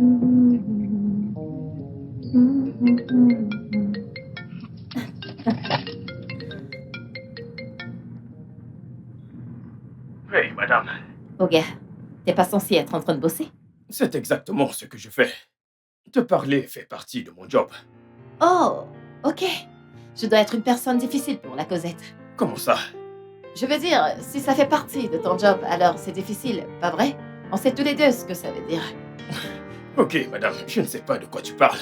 Oui, madame. Oh gars, t'es pas censé être en train de bosser? C'est exactement ce que je fais. Te parler fait partie de mon job. Oh, ok. Je dois être une personne difficile pour la Cosette. Comment ça? Je veux dire, si ça fait partie de ton job, alors c'est difficile, pas vrai? On sait tous les deux ce que ça veut dire. Ok, madame, je ne sais pas de quoi tu parles.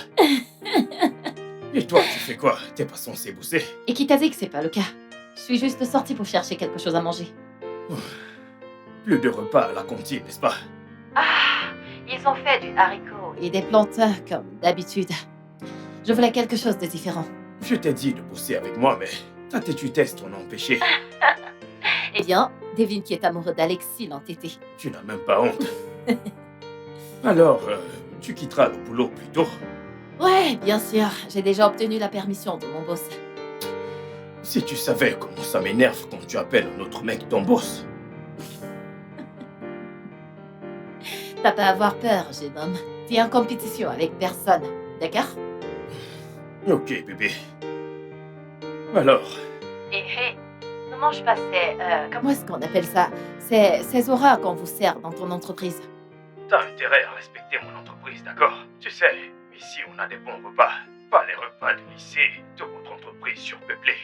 Et toi, tu fais quoi? T'es pas censé bosser? Et qui t'a dit que c'est pas le cas? Je suis juste sortie pour chercher quelque chose à manger. Plus de repas à la cantine, n'est-ce pas? Ah, ils ont fait du haricot et des plantains comme d'habitude. Je voulais quelque chose de différent. Je t'ai dit de bosser avec moi, mais ta têtudesse t'en a empêché. Eh bien, devine qui est amoureux d'Alexis l'entêté. Tu n'as même pas honte. Alors, tu quitteras le boulot plus tôt. Ouais, bien sûr, j'ai déjà obtenu la permission de mon boss. Si tu savais comment ça m'énerve quand tu appelles un autre mec ton boss. T'as pas à avoir peur, jeune homme. T'es en compétition avec personne, d'accord? Ok, bébé. Alors, Ne mange pas comment est-ce qu'on appelle ça? Ces horreurs qu'on vous sert dans ton entreprise. t'as intérêt à respecter mon entreprise, d'accord? Tu sais, ici on a des bons repas. Pas les repas de lycée de votre entreprise surpeuplée.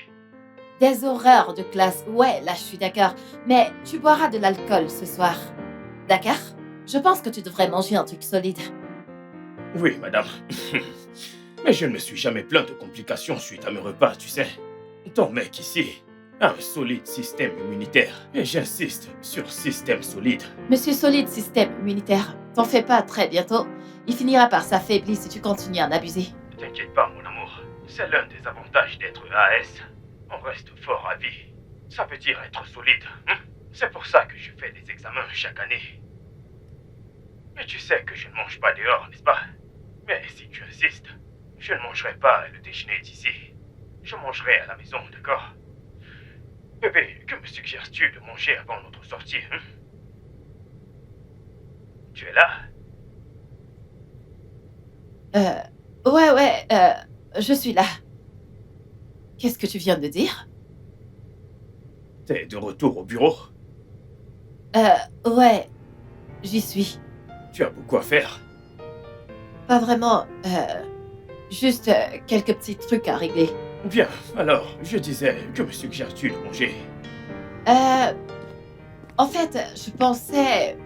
Des horreurs de classe, ouais, là je suis d'accord. Mais tu boiras de l'alcool ce soir. D'accord? Je pense que tu devrais manger un truc solide. Oui, madame. Mais je ne me suis jamais plaint de complications suite à mes repas, tu sais. Ton mec ici a un solide système immunitaire. Et j'insiste sur système solide. Monsieur Solide Système Immunitaire, t'en fais pas très bientôt. Il finira par s'affaiblir si tu continues à en abuser. Ne t'inquiète pas, mon amour. C'est l'un des avantages d'être AS. On reste fort à vie. Ça veut dire être solide. C'est pour ça que je fais des examens chaque année. Mais tu sais que je ne mange pas dehors, n'est-ce pas? Mais si tu insistes, je ne mangerai pas le déjeuner d'ici. Je mangerai à la maison, d'accord? Bébé, que me suggères-tu de manger avant notre sortie, Tu es là? Ouais, je suis là. Qu'est-ce que tu viens de dire? T'es de retour au bureau? Ouais, j'y suis. Tu as beaucoup à faire. Pas vraiment, juste quelques petits trucs à régler. Bien, alors, je disais, que me suggères-tu de manger? En fait, je pensais...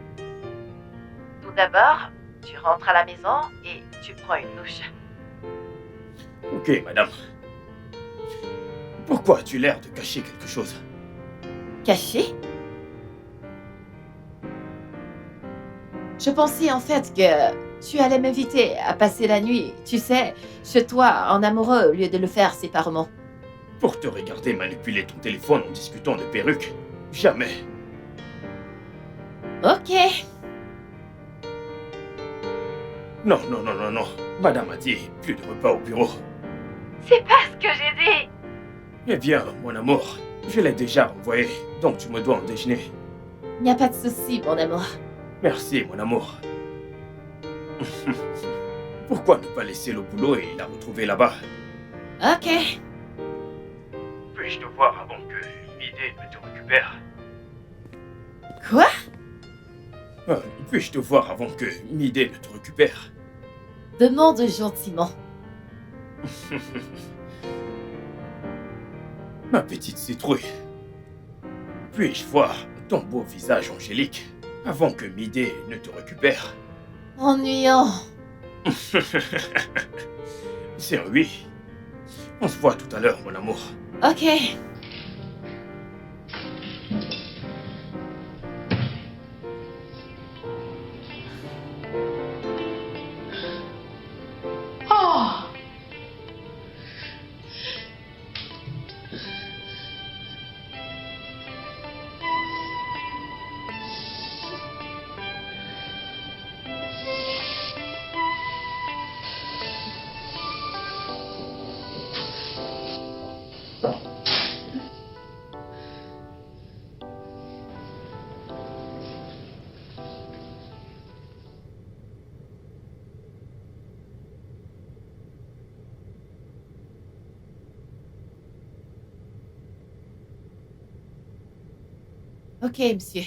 Tout d'abord, tu rentres à la maison et tu prends une douche. Ok, madame. Pourquoi as-tu l'air de cacher quelque chose? Caché? Je pensais en fait que tu allais m'inviter à passer la nuit, tu sais, chez toi, en amoureux, au lieu de le faire séparément. Pour te regarder manipuler ton téléphone en discutant de perruques? Jamais. Ok. Non, non, non, non, non. Madame a dit plus de repas au bureau. C'est pas ce que j'ai dit. Eh bien, mon amour, je l'ai déjà envoyé, donc tu me dois un déjeuner. Il n'y a pas de souci, mon amour. Merci, mon amour. Pourquoi ne pas laisser le boulot et la retrouver là-bas? Ok. Puis-je te voir avant que Midé ne te récupère? Quoi? Puis-je te voir avant que Midé ne te récupère? Demande gentiment. Ma petite citrouille. Puis-je voir ton beau visage angélique avant que Midé ne te récupère? Ennuyant. C'est un oui. On se voit tout à l'heure, mon amour. Ok. Oh! Ok, monsieur.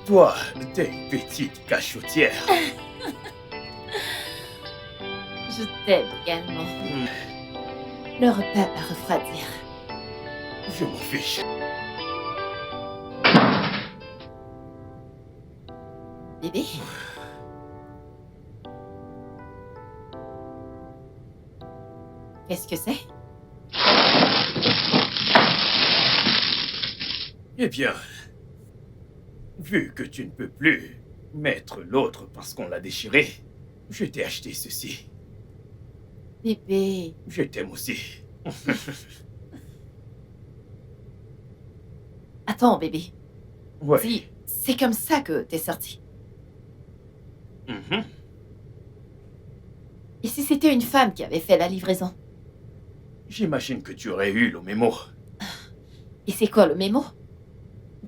Toi, t'es une petite cachotière. Je t'aime également. Le repas va refroidir. Je m'en fiche. Bébé? Qu'est-ce que c'est? Eh bien, vu que tu ne peux plus mettre l'autre parce qu'on l'a déchiré, je t'ai acheté ceci. Bébé, Je t'aime aussi. attends, bébé. Ouais. Si, c'est comme ça que t'es sorti. Mhm. Et si c'était une femme qui avait fait la livraison? J'imagine que tu aurais eu le mémo. Et c'est quoi le mémo?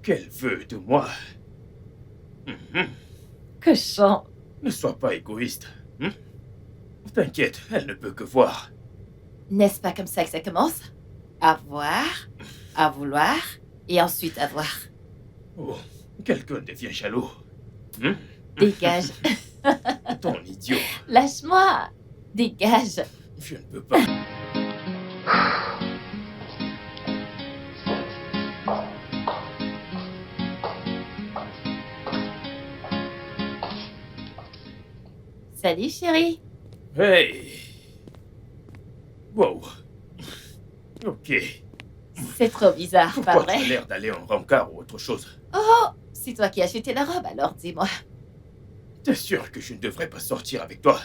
Qu'elle veut de moi. Mhm. Cochon. Ne sois pas égoïste. T'inquiète, elle ne peut que voir. N'est-ce pas comme ça que ça commence? À voir, à vouloir, et ensuite à voir. Oh, quelqu'un devient jaloux. Dégage. Ton idiot. Lâche-moi. Dégage. Je ne peux pas. Salut, chérie. Hey. Wow. Ok. C'est trop bizarre, pas Pourquoi tu vrai? as l'air d'aller en rencard ou autre chose? Oh, c'est toi qui as acheté la robe, alors dis-moi. T'es sûr que je ne devrais pas sortir avec toi?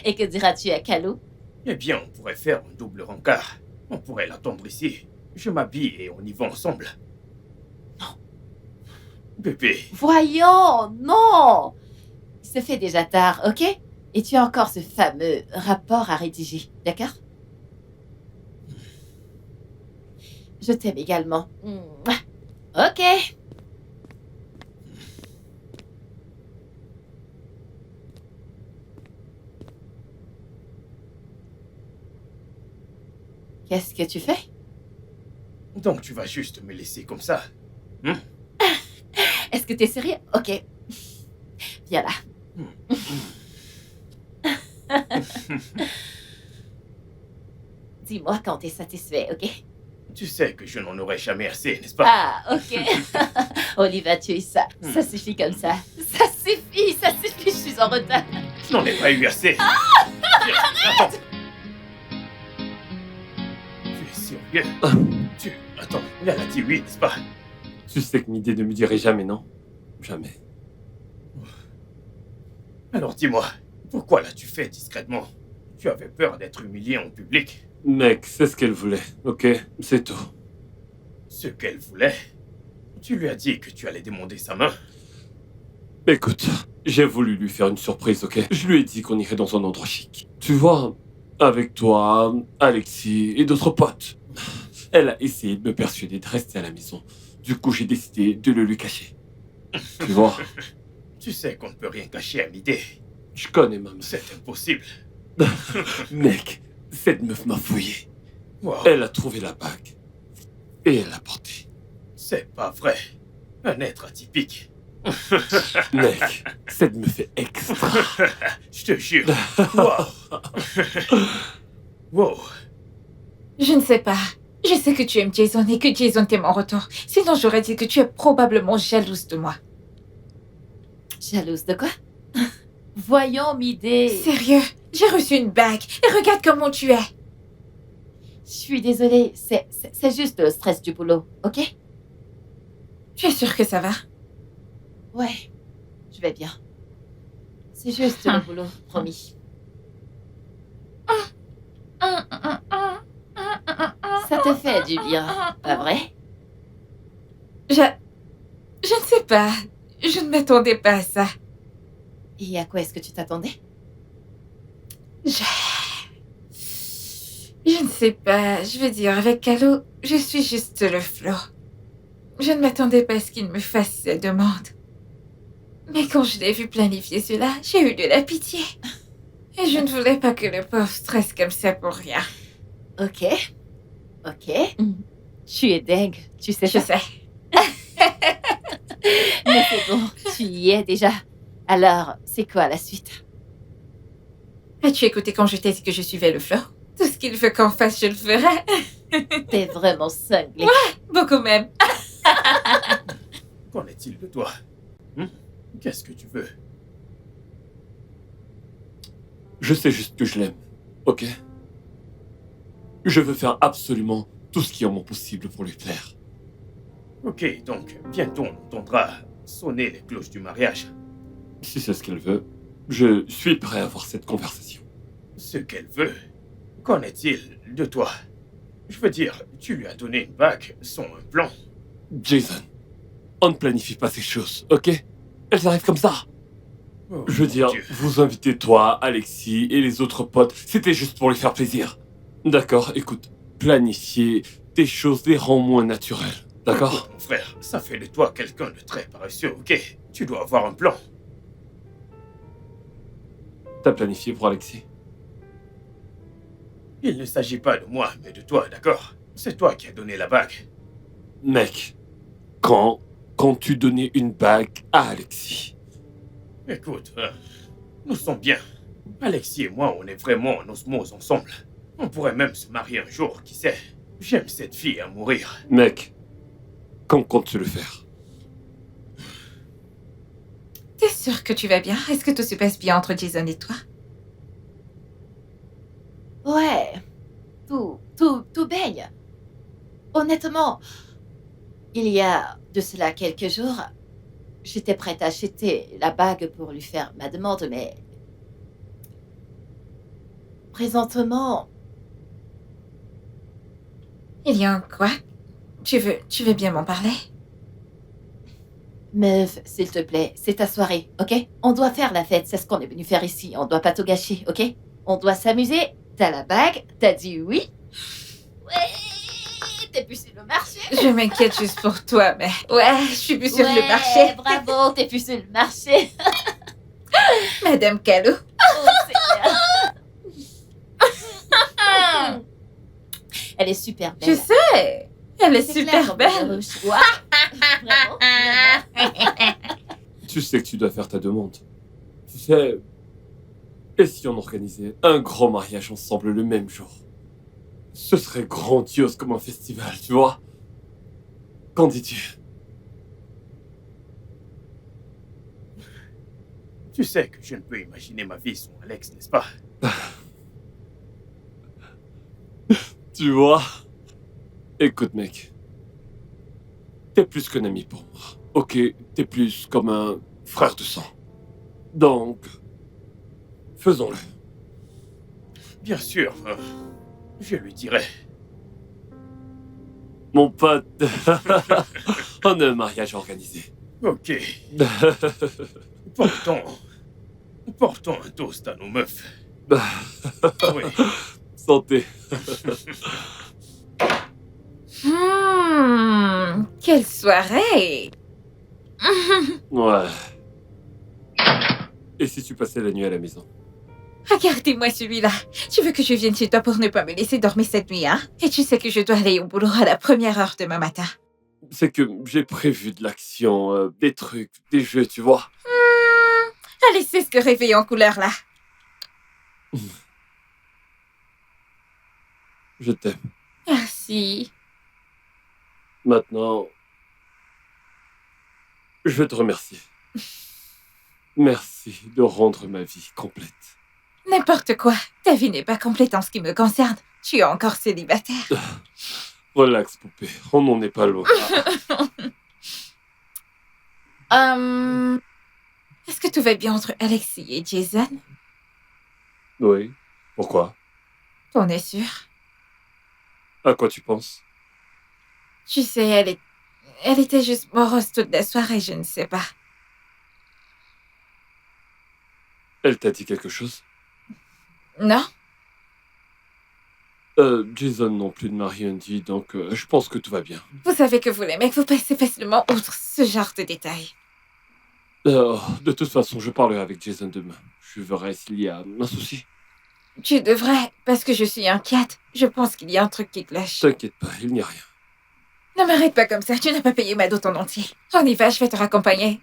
Et que diras-tu à Calou? Eh bien, on pourrait faire un double rencard. On pourrait l'attendre ici. Je m'habille et on y va ensemble. Non. Bébé. Voyons, non! Il se fait déjà tard, ok? Et tu as encore ce fameux rapport à rédiger, d'accord? Je t'aime également. Mouah. Ok. Qu'est-ce que tu fais? Donc tu vas juste me laisser comme ça? Est-ce que t'es sérieux? Ok. Viens là. Dis-moi quand t'es satisfait, ok? Tu sais que je n'en aurai jamais assez, n'est-ce pas? Ah, ok. Oliva, tu es ça. Ça suffit comme ça. Ça suffit, je suis en retard. Je n'en ai pas eu assez. Viens, attends. Tu es sérieux? Attends, elle a dit oui, n'est-ce pas? Tu sais que Midé ne me dirait jamais non. Jamais. Alors dis-moi, pourquoi l'as-tu fait discrètement? Tu avais peur d'être humilié en public? Mec, c'est ce qu'elle voulait, ok? C'est tout. Ce qu'elle voulait? Tu lui as dit que tu allais demander sa main? Écoute, J'ai voulu lui faire une surprise, ok? Je lui ai dit qu'on irait dans un endroit chic. Tu vois, avec toi, Alexis et d'autres potes. Elle a essayé de me persuader de rester à la maison. Du coup, j'ai décidé de le lui cacher. Tu vois, Tu sais qu'on ne peut rien cacher à Midé. je connais ma meuf. C'est impossible. Mec, cette meuf m'a fouillé. Wow, Elle a trouvé la bague. Et elle l'a portée. c'est pas vrai. Un être atypique. Mec, cette meuf est extra. Je te jure. Wow. Wow. Je ne sais pas. Je sais que tu aimes Jason et que Jason t'aime en retour. Sinon, j'aurais dit que tu es probablement jalouse de moi. Jalouse de quoi? Voyons, Midé. Sérieux, j'ai reçu une bague et regarde comment tu es. Je suis désolée, c'est juste le stress du boulot, ok? Tu es sûre que ça va? Ouais, je vais bien. C'est juste le boulot, promis. Ça te fait du bien, pas vrai? Je ne sais pas. Je ne m'attendais pas à ça. Et à quoi est-ce que tu t'attendais? Je ne sais pas. Je veux dire, avec Calo, je suis juste le flot. Je ne m'attendais pas à ce qu'il me fasse cette demande. Mais quand je l'ai vu planifier cela, j'ai eu de la pitié. Et je ne voulais pas que le pauvre stresse comme ça pour rien. Ok. Tu es dingue, tu sais Je ça. sais. Mais c'est bon, tu y es déjà. Alors, c'est quoi la suite? As-tu écouté quand je t'ai dit que je suivais le flot? Tout ce qu'il veut qu'on fasse, je le ferai. T'es vraiment cinglé. Beaucoup même. Qu'en est-il de toi? Qu'est-ce que tu veux? Je sais juste que je l'aime, ok? Je veux faire absolument tout ce qui est en mon possible pour lui plaire. Ok, donc bientôt on entendra sonner les cloches du mariage. Si c'est ce qu'elle veut, je suis prêt à avoir cette conversation. Ce qu'elle veut. Qu'en est-il de toi? Je veux dire, tu lui as donné une bague sans un plan. Jason, on ne planifie pas ces choses, ok? Elles arrivent comme ça. Oh, Je veux mon dire, Dieu. vous invitez toi, Alexis et les autres potes, c'était juste pour lui faire plaisir. D'accord, écoute, planifier des choses les rend moins naturelles, d'accord? Écoute, mon frère, ça fait de toi quelqu'un de très paresseux, ok? Tu dois avoir un plan. T'as planifié pour Alexis? Il ne s'agit pas de moi, mais de toi, d'accord? C'est toi qui as donné la bague. Mec, quand tu donnais une bague à Alexis? Écoute, nous sommes bien. Alexis et moi, on est vraiment en osmose ensemble. On pourrait même se marier un jour, qui sait? J'aime cette fille à mourir. Mec, quand comptes-tu le faire? T'es sûr que tu vas bien? Est-ce que tout se passe bien entre Jason et toi? Ouais, tout baigne. Honnêtement, il y a de cela quelques jours, j'étais prête à acheter la bague pour lui faire ma demande, mais présentement, Il y a un quoi? Tu veux bien m'en parler? meuf, s'il te plaît, c'est ta soirée, ok? On doit faire la fête, c'est ce qu'on est venu faire ici, on doit pas tout gâcher, ok? On doit s'amuser, t'as la bague, t'as dit oui? Ouais, t'es plus sur le marché? Je m'inquiète juste pour toi, mais... Ouais, je suis plus sur le Ouais, marché. bravo, t'es plus sur le marché. Madame Calo. Oh, Seigneur. Elle est super belle. Je sais. Elle est C'est super clair, dans belle. le rouge. Ouah. Vraiment. Tu sais que tu dois faire ta demande. Tu sais, et si on organisait un grand mariage ensemble le même jour? Ce serait grandiose comme un festival, tu vois? Qu'en dis-tu? Tu sais que je ne peux imaginer ma vie sans Alex, n'est-ce pas? Tu vois? Écoute, mec. T'es plus qu'un ami pour moi. Ok, t'es plus comme un frère de sang. Donc, faisons-le. Bien sûr, je lui dirai. Mon pote, on a un mariage organisé. Ok. Portons un toast à nos meufs. Oui. Santé. Quelle soirée! Ouais. Et si tu passais la nuit à la maison? Regardez-moi celui-là. Tu veux que je vienne chez toi pour ne pas me laisser dormir cette nuit, hein? Et tu sais que je dois aller au boulot à la première heure demain matin. C'est que j'ai prévu de l'action, des trucs, des jeux, tu vois. Allez, c'est ce que réveille en couleur, là. Je t'aime. Merci. Maintenant, je veux te remercier. Merci de rendre ma vie complète. N'importe quoi. Ta vie n'est pas complète en ce qui me concerne. Tu es encore célibataire. Relax, poupée. On n'en est pas loin. Est-ce que tout va bien entre Alexis et Jason? Oui. Pourquoi? On est sûr. À quoi tu penses? Tu sais, elle était juste morose toute la soirée, je ne sais pas. Elle t'a dit quelque chose? Non? Jason non plus ne m'a rien dit, donc je pense que tout va bien. Vous savez que vous les mecs, vous passez facilement outre ce genre de détails. De toute façon, je parlerai avec Jason demain. Je verrai s'il y a un souci. Tu devrais, parce que je suis inquiète. Je pense qu'il y a un truc qui cloche. T'inquiète pas, il n'y a rien. Ne m'arrête pas comme ça, tu n'as pas payé ma dot en entier. On y va, je vais te raccompagner.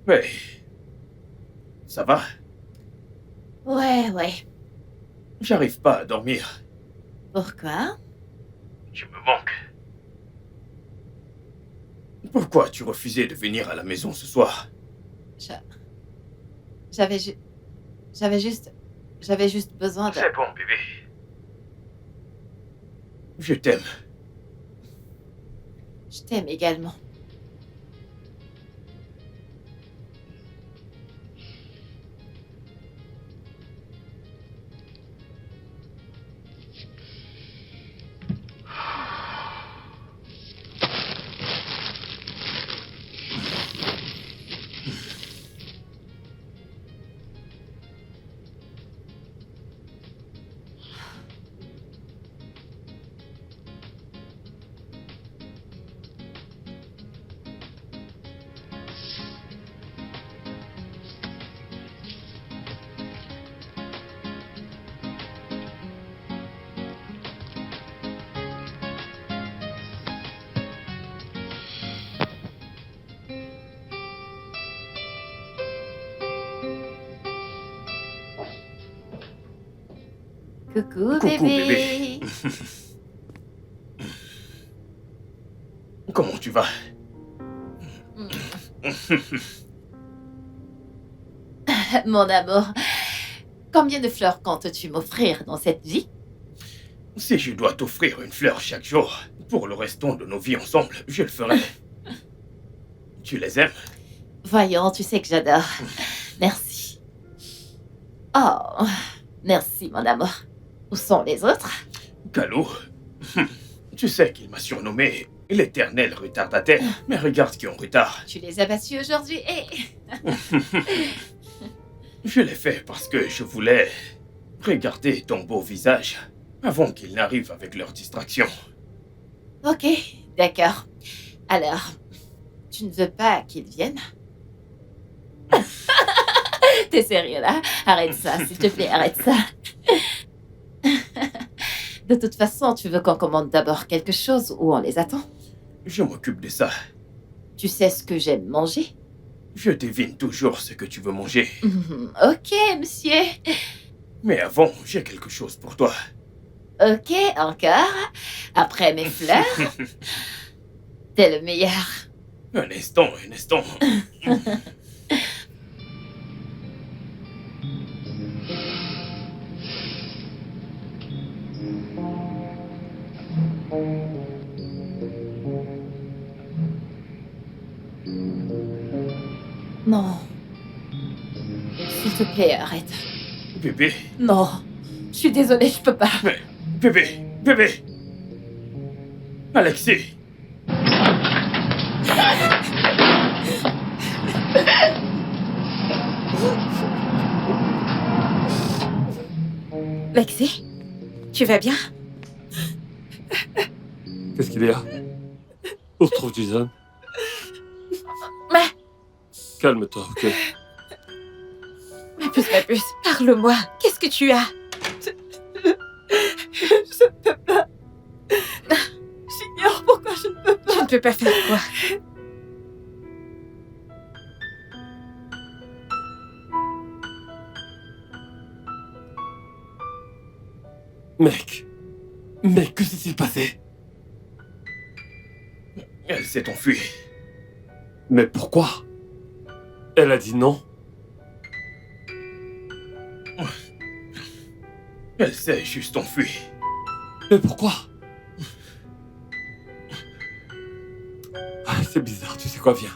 Mais... ça va? Ouais. J'arrive pas à dormir. Pourquoi? Tu me manques. Pourquoi tu refusais de venir à la maison ce soir? J'avais juste besoin de... C'est bon, bébé. Je t'aime. Je t'aime également. Coucou, bébé. Comment tu vas? Mon amour, combien de fleurs comptes-tu m'offrir dans cette vie? Si je dois t'offrir une fleur chaque jour, pour le restant de nos vies ensemble, je le ferai. Tu les aimes? Voyons, tu sais que j'adore. Merci. Oh, merci, mon amour. Où sont les autres? Calo, tu sais qu'il m'a surnommé l'éternel retardataire. Mais regarde qui est en retard. Tu les as battus aujourd'hui et... Je l'ai fait parce que je voulais regarder ton beau visage avant qu'ils n'arrivent avec leurs distractions. Ok, d'accord. Alors, tu ne veux pas qu'ils viennent? T'es sérieux là? Arrête ça, s'il te plaît, arrête ça. De toute façon, tu veux qu'on commande d'abord quelque chose ou on les attend? Je m'occupe de ça. Tu sais ce que j'aime manger? Je devine toujours ce que tu veux manger. Ok, monsieur. Mais avant, j'ai quelque chose pour toi. Ok, encore. Après mes fleurs. T'es le meilleur. Un instant, un instant. Non. S'il te plaît, arrête. Bébé, Non. Je suis désolée, je peux pas. mais... Bébé, bébé. Alexis. Lexi, tu vas bien? Qu'est-ce qu'il y a? Où se trouve Jason? Mais... Calme-toi, ok? Ma puce, parle-moi. Qu'est-ce que tu as? Je ne peux pas. J'ignore pourquoi je ne peux pas. Tu ne peux pas faire quoi? Mec, que s'est-il passé? Elle s'est enfuie. Mais pourquoi? Elle a dit non. Elle s'est juste enfuie. Mais pourquoi? Ah, c'est bizarre, tu sais quoi, viens.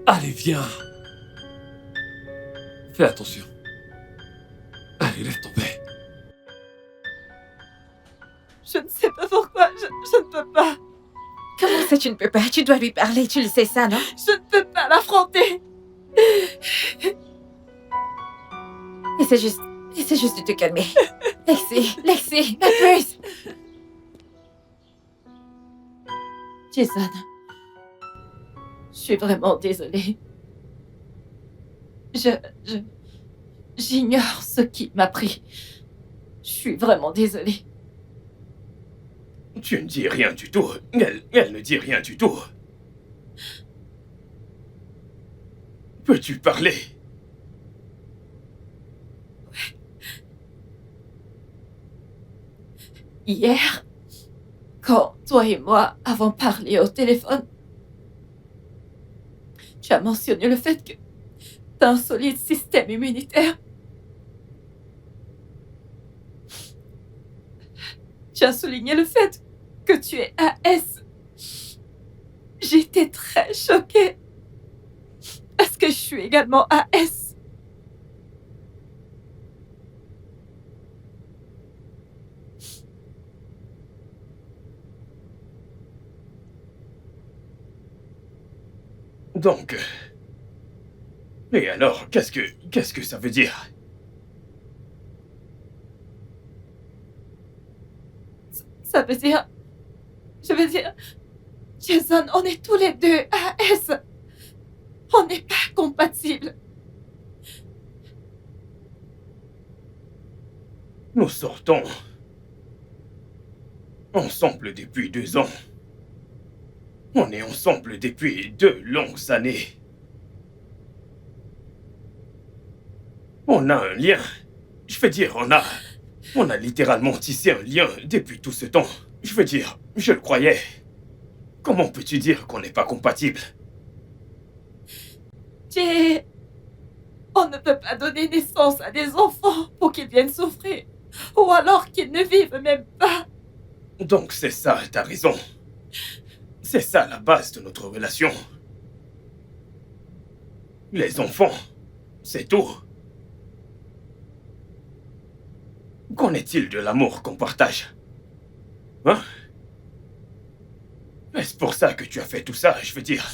Allez, viens. Fais attention. Allez, laisse tomber. Je ne sais pas pourquoi. Je ne peux pas. Comment ça, tu ne peux pas? Tu dois lui parler, tu le sais ça, non? Je ne peux pas l'affronter. Essaie juste de te calmer. Lexi, ma puce! Jason. Je suis vraiment désolée. J'ignore ce qui m'a pris. Je suis vraiment désolée. Tu ne dis rien du tout. Elle ne dit rien du tout. Peux-tu parler? Hier, quand toi et moi avons parlé au téléphone, tu as mentionné le fait que tu as un solide système immunitaire. Tu as souligné le fait que tu es AS. J'étais très choquée parce que je suis également AS. Donc... Et alors, qu'est-ce que ça veut dire? Ça veut dire... Je veux dire... Jason, on est tous les deux AS. On n'est pas compatibles. Nous sortons ensemble depuis 2 ans. On est ensemble depuis 2 longues années. On a un lien. Je veux dire, on a littéralement tissé un lien depuis tout ce temps. Je veux dire, je le croyais. Comment peux-tu dire qu'on n'est pas compatibles? Jay, on ne peut pas donner naissance à des enfants pour qu'ils viennent souffrir. Ou alors qu'ils ne vivent même pas. Donc c'est ça, t'as raison. C'est ça la base de notre relation. Les enfants, c'est tout. Qu'en est-il de l'amour qu'on partage? Hein? Est-ce pour ça que tu as fait tout ça, je veux dire?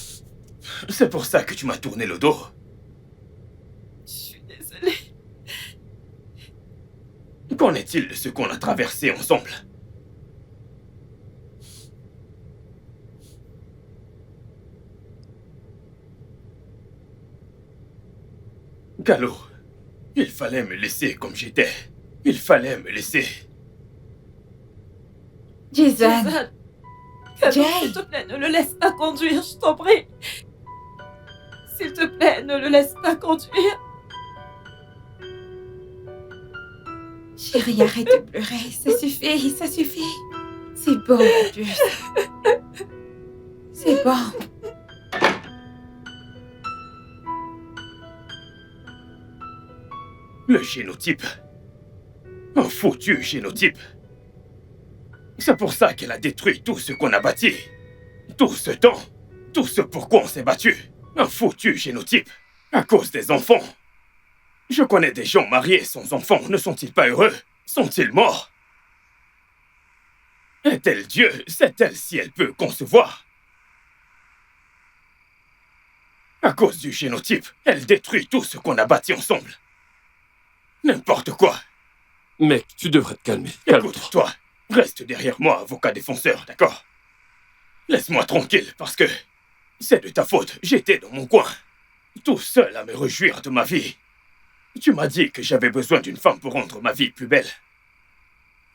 C'est pour ça que tu m'as tourné le dos? Je suis désolée. Qu'en est-il de ce qu'on a traversé ensemble? Calo, il fallait me laisser comme j'étais. Il fallait me laisser. Jason, Calo, Jay. s'il te plaît, ne le laisse pas conduire, je t'en prie. S'il te plaît, ne le laisse pas conduire. chérie, arrête de pleurer. Ça suffit, ça suffit. C'est bon, ma puce. C'est bon. Le génotype. Un foutu génotype. C'est pour ça qu'elle a détruit tout ce qu'on a bâti. Tout ce temps. Tout ce pourquoi on s'est battu. Un foutu génotype. À cause des enfants. Je connais des gens mariés sans enfants. Ne sont-ils pas heureux? Sont-ils morts? Est-elle Dieu? Sait-elle si elle peut concevoir? À cause du génotype, elle détruit tout ce qu'on a bâti ensemble. N'importe quoi. Mec, tu devrais te calmer. Calme-toi. Écoute, toi, reste derrière moi, avocat défenseur, d'accord? Laisse-moi tranquille, parce que c'est de ta faute. J'étais dans mon coin, tout seul à me réjouir de ma vie. Tu m'as dit que j'avais besoin d'une femme pour rendre ma vie plus belle.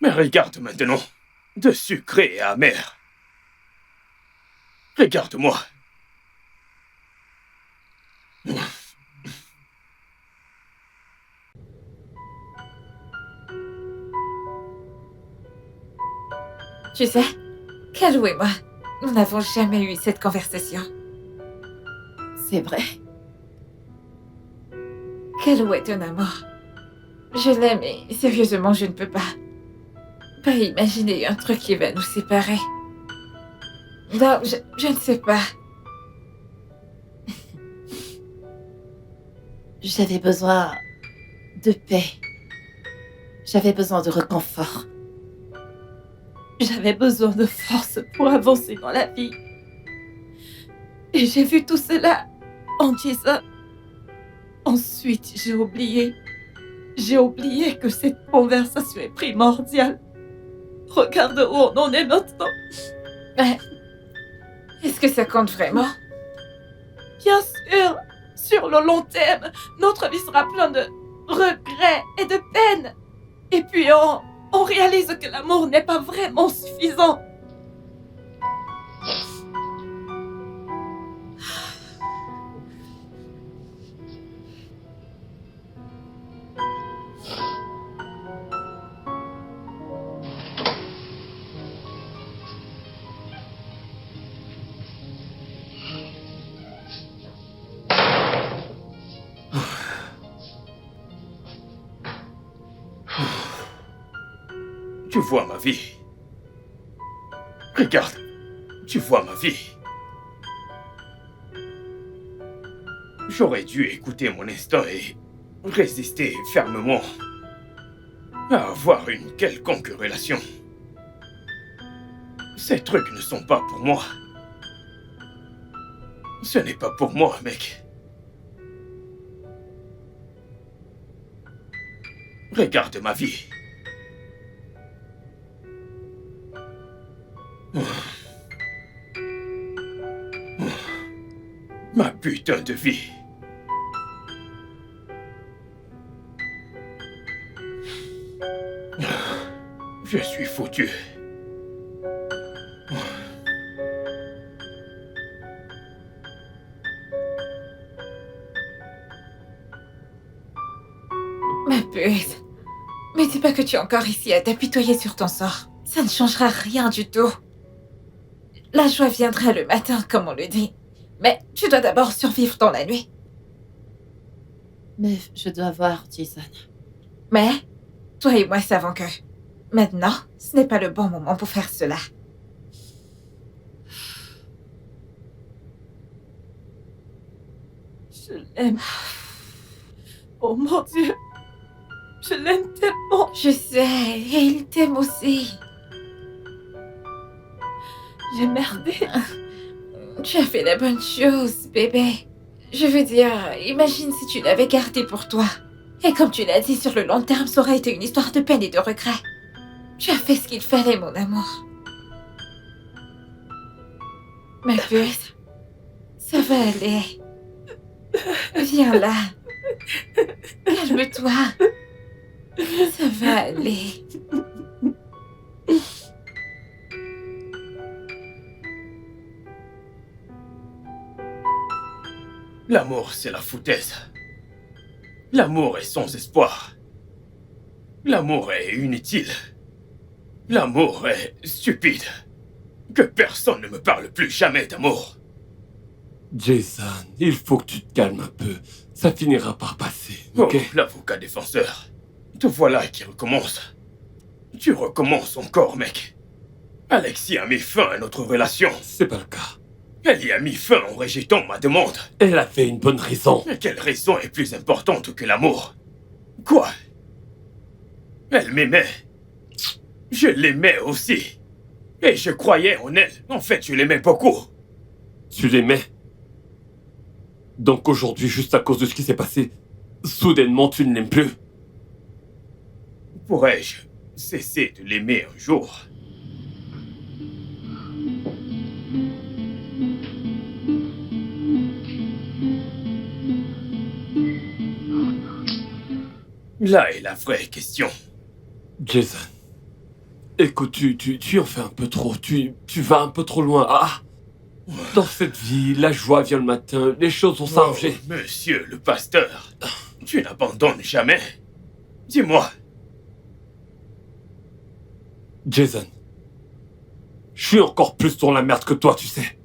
Mais regarde maintenant, de sucré et amer. Regarde-moi. Tu sais, Calo et moi, nous n'avons jamais eu cette conversation. C'est vrai. Calo est un amour. Je l'aime et sérieusement, je ne peux pas imaginer un truc qui va nous séparer. Non, je ne sais pas. J'avais besoin de paix. J'avais besoin de réconfort. J'avais besoin de force pour avancer dans la vie. Et j'ai vu tout cela en Jason. Ensuite, j'ai oublié. J'ai oublié que cette conversation est primordiale. Regarde où on en est maintenant. Est-ce que ça compte vraiment? Bien sûr, sur le long terme, notre vie sera pleine de regrets et de peine. Et puis on réalise que l'amour n'est pas vraiment suffisant. Tu vois ma vie. Regarde, tu vois ma vie. J'aurais dû écouter mon instinct et résister fermement à avoir une quelconque relation. Ces trucs ne sont pas pour moi. Ce n'est pas pour moi, mec. Regarde ma vie. Ma putain de vie. Je suis foutu. Ma puce. Mais dis pas que tu es encore ici à t'apitoyer sur ton sort. Ça ne changera rien du tout. La joie viendra le matin, comme on le dit. Mais tu dois d'abord survivre dans la nuit. Mais je dois voir Jason. Mais toi et moi savons que maintenant, ce n'est pas le bon moment pour faire cela. Je l'aime. Oh mon Dieu. Je l'aime tellement. Je sais, et il t'aime aussi. J'ai merdé. Tu as fait la bonne chose, bébé. Je veux dire, imagine si tu l'avais gardé pour toi. Et comme tu l'as dit, sur le long terme, ça aurait été une histoire de peine et de regret. Tu as fait ce qu'il fallait, mon amour. Ma puce, ça va aller. Viens là. Calme-toi. Ça va aller. L'amour, c'est la foutaise. L'amour est sans espoir. L'amour est inutile. L'amour est stupide. Que personne ne me parle plus jamais d'amour. Jason, il faut que tu te calmes un peu. Ça finira par passer, ok? Oh, l'avocat défenseur. Te voilà qui recommence. Tu recommences encore, mec. Alexis a mis fin à notre relation. C'est pas le cas. Elle y a mis fin en rejetant ma demande. Elle avait une bonne raison. Mais quelle raison est plus importante que l'amour? Quoi? Elle m'aimait. Je l'aimais aussi. Et je croyais en elle. En fait, je l'aimais beaucoup. Tu l'aimais. Donc aujourd'hui, juste à cause de ce qui s'est passé, soudainement tu ne l'aimes plus. Pourrais-je cesser de l'aimer un jour? Là est la vraie question. Jason, écoute, tu en fais un peu trop. Tu vas un peu trop loin. Ah! Dans cette vie, la joie vient le matin, les choses vont s'arranger. Oh, monsieur le pasteur, tu n'abandonnes jamais. Dis-moi. Jason, je suis encore plus dans la merde que toi, tu sais.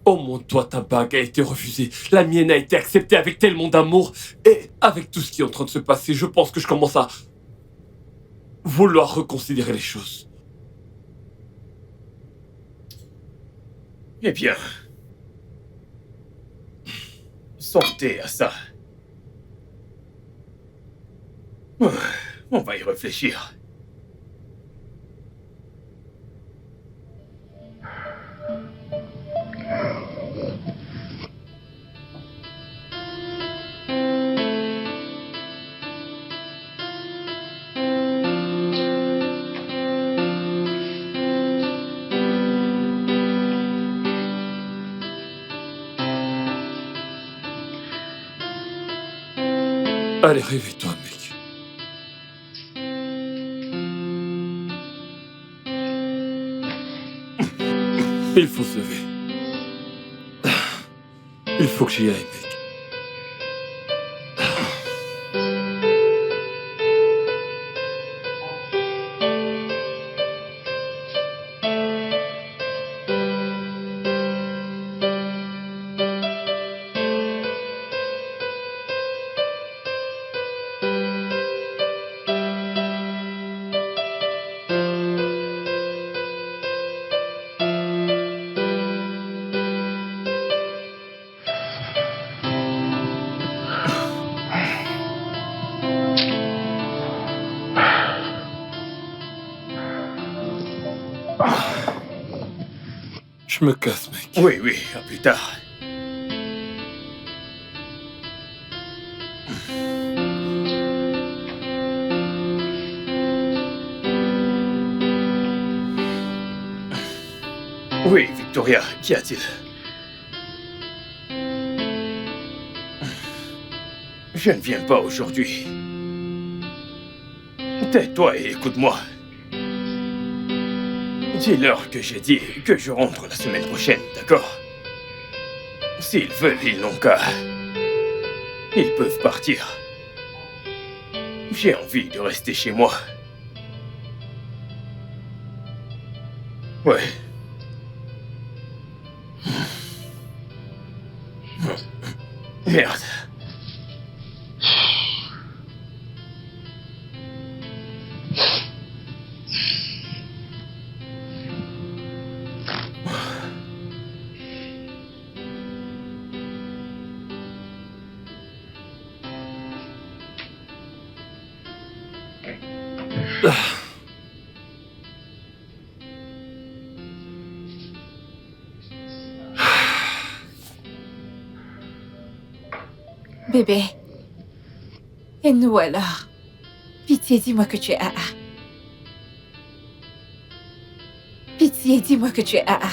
Au moins, toi, ta bague a été refusée. La mienne a été acceptée avec tellement d'amour. Et avec tout ce qui est en train de se passer, je pense que je commence à vouloir reconsidérer les choses. Eh bien, santé à ça. On va y réfléchir. Allez, réveille-toi, mec. Il faut se lever. Il faut que j'y aille, mec. Je me casse, mec. Oui, oui, à plus tard. Oui, Victoria, qu'y a-t-il? Je ne viens pas aujourd'hui. Tais-toi et écoute-moi. Dis-leur que j'ai dit que je rentre la semaine prochaine, d'accord? S'ils veulent, ils n'ont qu'à. Ils peuvent partir. J'ai envie de rester chez moi. Ouais. Merde. Bébé. Et nous alors? Pitié, dis-moi que tu es AA. Pitié, dis-moi que tu es AA.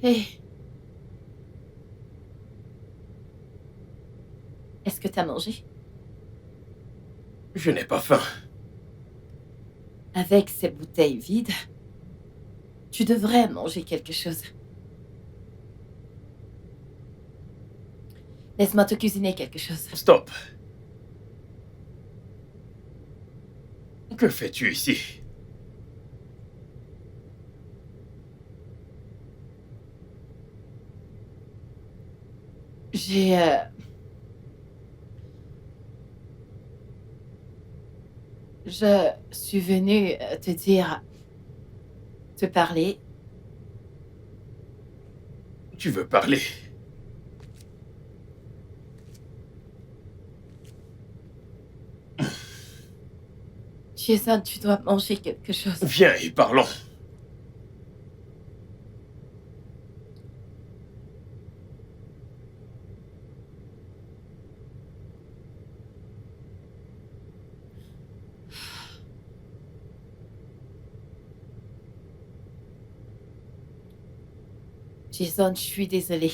Hé. Est-ce que t'as mangé? Je n'ai pas faim. Avec ces bouteilles vides, tu devrais manger quelque chose. Laisse-moi te cuisiner quelque chose. Stop. Que fais-tu ici? J'ai... Je suis venue te dire... te parler. Tu veux parler? Jason, tu dois manger quelque chose. Viens et parlons. Jason, je suis désolée.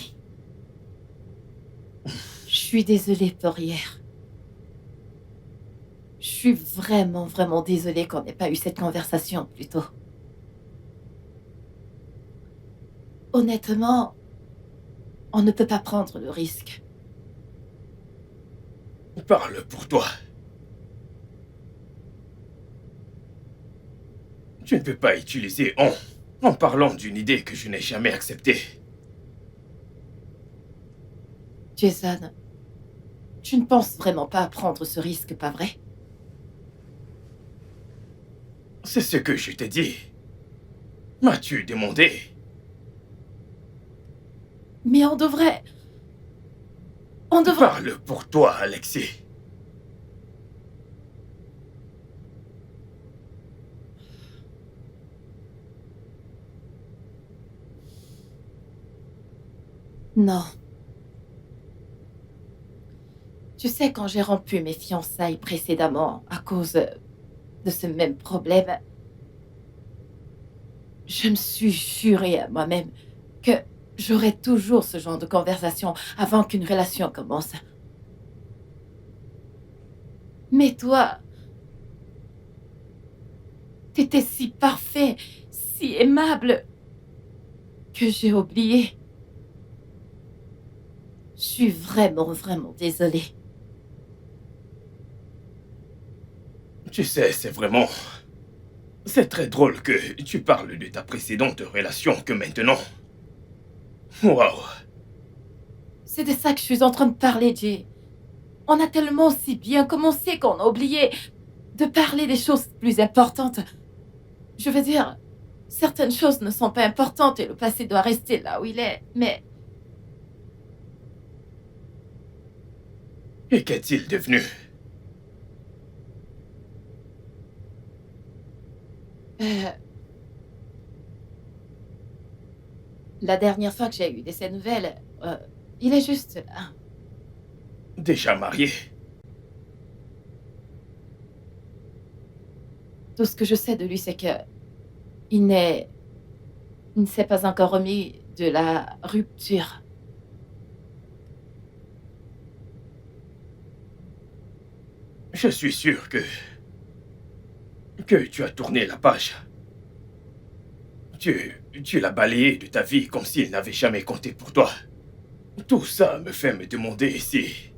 Je suis désolée pour hier. Je suis vraiment, vraiment désolée qu'on n'ait pas eu cette conversation plus tôt. Honnêtement, on ne peut pas prendre le risque Parle pour toi. Tu ne peux pas utiliser en parlant d'une idée que je n'ai jamais acceptée. Jason, tu ne penses vraiment pas à prendre ce risque, pas vrai? C'est ce que je t'ai dit. M'as-tu demandé? Mais on devrait... Parle pour toi, Alexis. Non. Tu sais, quand j'ai rompu mes fiançailles précédemment à cause de ce même problème, je me suis juré à moi-même que j'aurais toujours ce genre de conversation avant qu'une relation commence. Mais toi, t'étais si parfait, si aimable, que j'ai oublié. Je suis vraiment désolée. Tu sais, c'est très drôle que tu parles de ta précédente relation que maintenant. Waouh. C'est de ça que je suis en train de parler, Jay. On a tellement si bien commencé qu'on a oublié de parler des choses plus importantes. Je veux dire, certaines choses ne sont pas importantes et le passé doit rester là où il est, mais... Et qu'est-il devenu? La dernière fois que j'ai eu de ses nouvelles, il est juste là. Déjà marié? Tout ce que je sais de lui, c'est que il ne s'est pas encore remis de la rupture. Je suis sûr que tu as tourné la page. Tu l'as balayé de ta vie comme s'il n'avait jamais compté pour toi. Tout ça me fait me demander si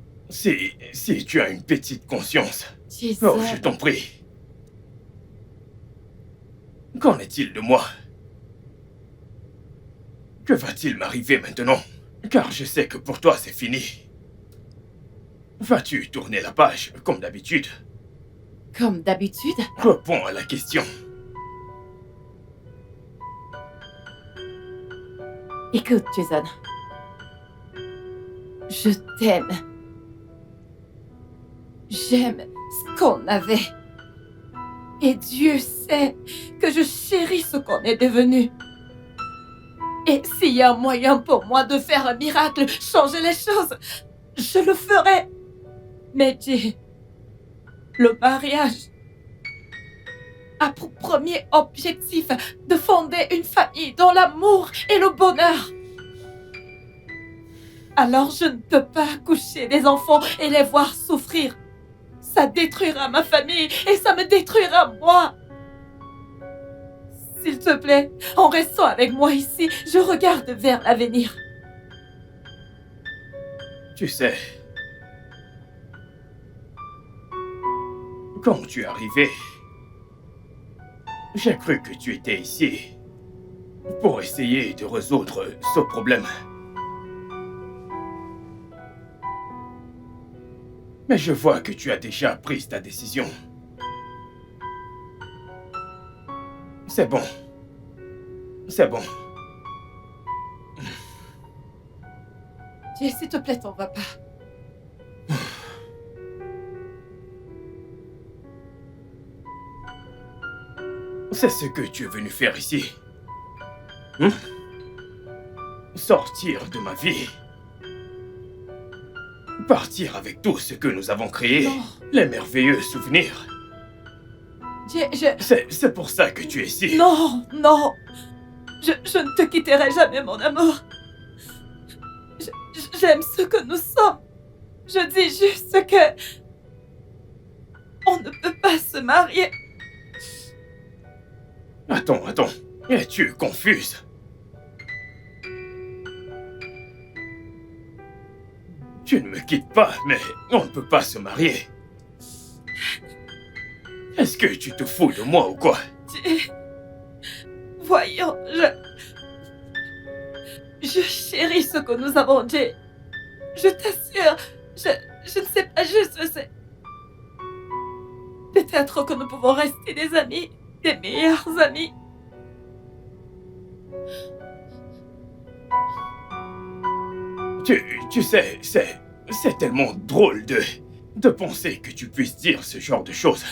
tu as une petite conscience. Jason, Oh, je t'en prie. Qu'en est-il de moi? Que va-t-il m'arriver maintenant? Car je sais que pour toi c'est fini. Vas-tu tourner la page comme d'habitude? comme d'habitude, Réponds à la question. écoute, Jason. Je t'aime. J'aime ce qu'on avait. Et Dieu sait que je chéris ce qu'on est devenu. Et s'il y a un moyen pour moi de faire un miracle, changer les choses, je le ferai. Mais Jay, le mariage a pour premier objectif de fonder une famille dans l'amour et le bonheur. Alors je ne peux pas accoucher des enfants et les voir souffrir. Ça détruira ma famille et ça me détruira moi. S'il te plaît, en restant avec moi ici, je regarde vers l'avenir. Tu sais, quand tu es arrivé, j'ai cru que tu étais ici pour essayer de résoudre ce problème. Mais je vois que tu as déjà pris ta décision. C'est bon. C'est bon. Jay, s'il te plaît, t'en vas pas. C'est ce que tu es venu faire ici. Sortir de ma vie. Partir avec tout ce que nous avons créé. Non. Les merveilleux souvenirs. Jay, C'est pour ça que tu es ici. Non, non. Je ne te quitterai jamais, mon amour. J'aime ce que nous sommes. Je dis juste que... on ne peut pas se marier. Attends. Es-tu confuse? Tu ne me quittes pas, mais on ne peut pas se marier. Est-ce que tu te fous de moi ou quoi? Jay, voyons, je chéris ce que nous avons, Jay. Je t'assure, je ne sais pas, je sais. Peut-être que nous pouvons rester des amis, des meilleurs amis. Tu sais, c'est tellement drôle de penser que tu puisses dire ce genre de choses.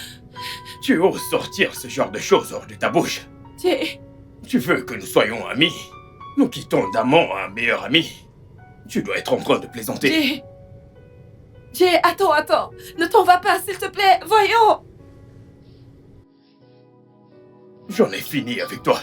Tu oses sortir ce genre de choses hors de ta bouche. Jay, Tu veux que nous soyons amis? Nous quittons d'amant à un meilleur ami. Tu dois être en train de plaisanter. Jay. Jay, attends. Ne t'en vas pas, s'il te plaît. Voyons. J'en ai fini avec toi.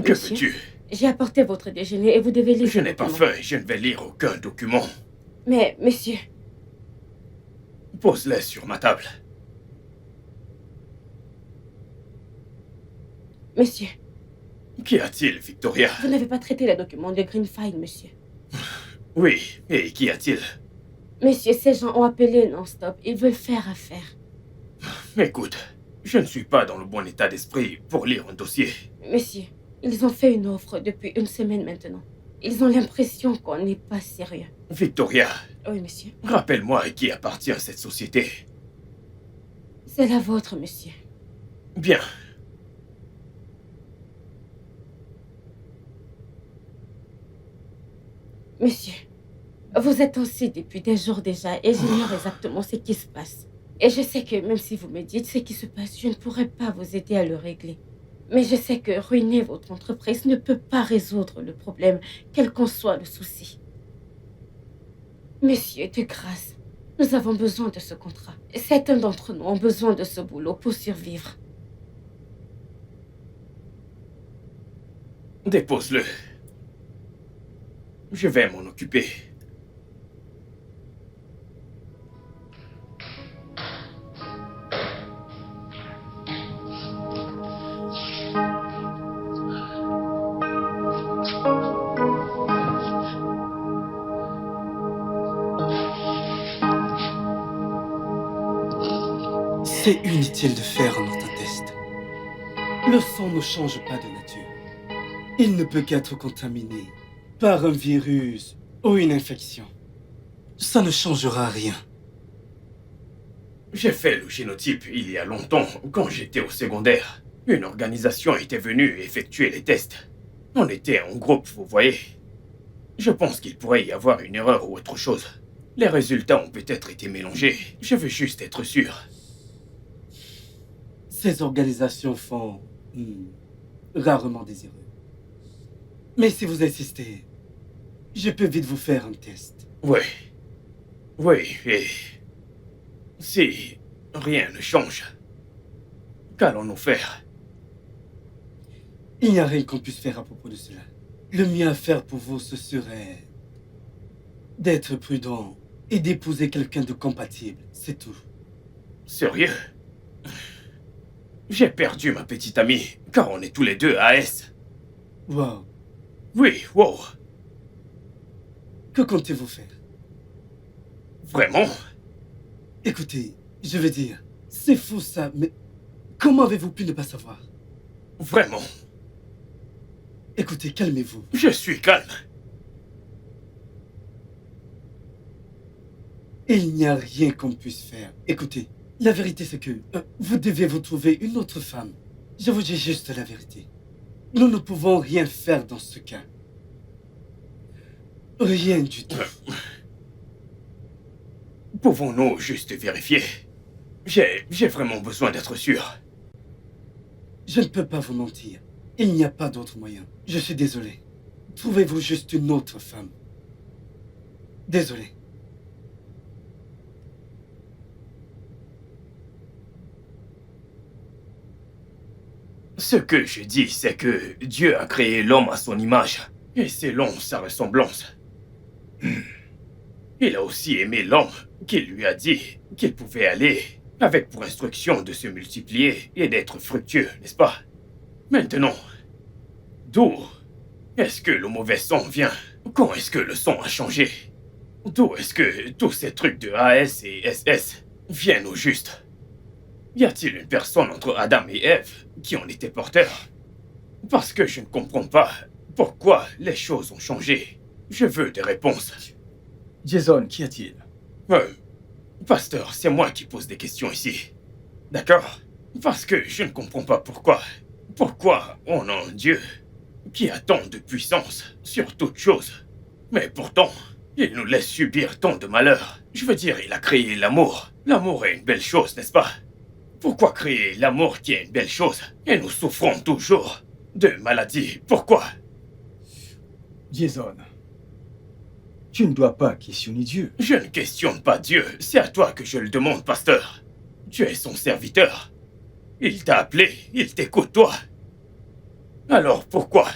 Que Monsieur, veux-tu? j'ai apporté votre déjeuner et vous devez lire. Je n'ai pas faim, je ne vais lire aucun document. Mais, monsieur, Pose-les sur ma table. monsieur, Qu'y a-t-il, Victoria? vous n'avez pas traité le document de Greenfield, monsieur. Oui, et qu'y a-t-il? Monsieur, ces gens ont appelé non-stop. Ils veulent faire affaire. Écoute, je ne suis pas dans le bon état d'esprit pour lire un dossier. Monsieur, ils ont fait une offre depuis une semaine maintenant. Ils ont l'impression qu'on n'est pas sérieux. Victoria, Oui, monsieur. rappelle-moi à qui appartient cette société. C'est la vôtre, monsieur. Bien. Monsieur, vous êtes aussi depuis des jours déjà et j'ignore exactement ce qui se passe. Et je sais que même si vous me dites ce qui se passe, je ne pourrai pas vous aider à le régler. Mais je sais que ruiner votre entreprise ne peut pas résoudre le problème, quel qu'en soit le souci. Monsieur, de grâce, nous avons besoin de ce contrat. Certains d'entre nous ont besoin de ce boulot pour survivre. Dépose-le. Je vais m'en occuper. C'est inutile de faire un autre test. Le sang ne change pas de nature. Il ne peut qu'être contaminé par un virus ou une infection. Ça ne changera rien. J'ai fait le génotype il y a longtemps, quand j'étais au secondaire. Une organisation était venue effectuer les tests. On était en groupe, vous voyez. Je pense qu'il pourrait y avoir une erreur ou autre chose. Les résultats ont peut-être été mélangés. Je veux juste être sûr. Ces organisations font rarement des erreurs. Mais si vous insistez, je peux vite vous faire un test. Oui. Oui, et... si rien ne change, qu'allons-nous faire? Il n'y a rien qu'on puisse faire à propos de cela. Le mieux à faire pour vous, ce serait d'être prudent et d'épouser quelqu'un de compatible, c'est tout. Sérieux? J'ai perdu ma petite amie, car on est tous les deux AS. Wow. Oui, wow. Que comptez-vous faire? Vraiment? Écoutez, je veux dire, c'est fou ça, mais comment avez-vous pu ne pas savoir? Vraiment? Écoutez, calmez-vous. Je suis calme. Il n'y a rien qu'on puisse faire. Écoutez, la vérité c'est que vous devez vous trouver une autre femme. Je vous dis juste la vérité. Nous ne pouvons rien faire dans ce cas. Rien du tout. Pouvons-nous juste vérifier? J'ai vraiment besoin d'être sûr. Je ne peux pas vous mentir. Il n'y a pas d'autre moyen. Je suis désolé. Trouvez-vous juste une autre femme. Désolé. Ce que je dis, c'est que Dieu a créé l'homme à son image, et selon sa ressemblance. Il a aussi aimé l'homme, qu'il lui a dit qu'il pouvait aller, avec pour instruction de se multiplier et d'être fructueux, n'est-ce pas? Maintenant, d'où est-ce que le mauvais son vient? Quand est-ce que le son a changé? D'où est-ce que tous ces trucs de AS et SS viennent au juste? Y a-t-il une personne entre Adam et Ève qui en était porteur? Parce que je ne comprends pas pourquoi les choses ont changé. Je veux des réponses. Jason, qu'y a-t-il? Pasteur, c'est moi qui pose des questions ici. D'accord? Parce que je ne comprends pas pourquoi. Pourquoi on a un Dieu qui a tant de puissance sur toute chose. Mais pourtant, il nous laisse subir tant de malheurs. Je veux dire, il a créé l'amour. L'amour est une belle chose, n'est-ce pas? Pourquoi créer l'amour qui est une belle chose et nous souffrons toujours de maladies? Pourquoi? Jason, tu ne dois pas questionner Dieu. Je ne questionne pas Dieu, c'est à toi que je le demande, pasteur. Tu es son serviteur. Il t'a appelé, il t'écoute, toi. Alors pourquoi?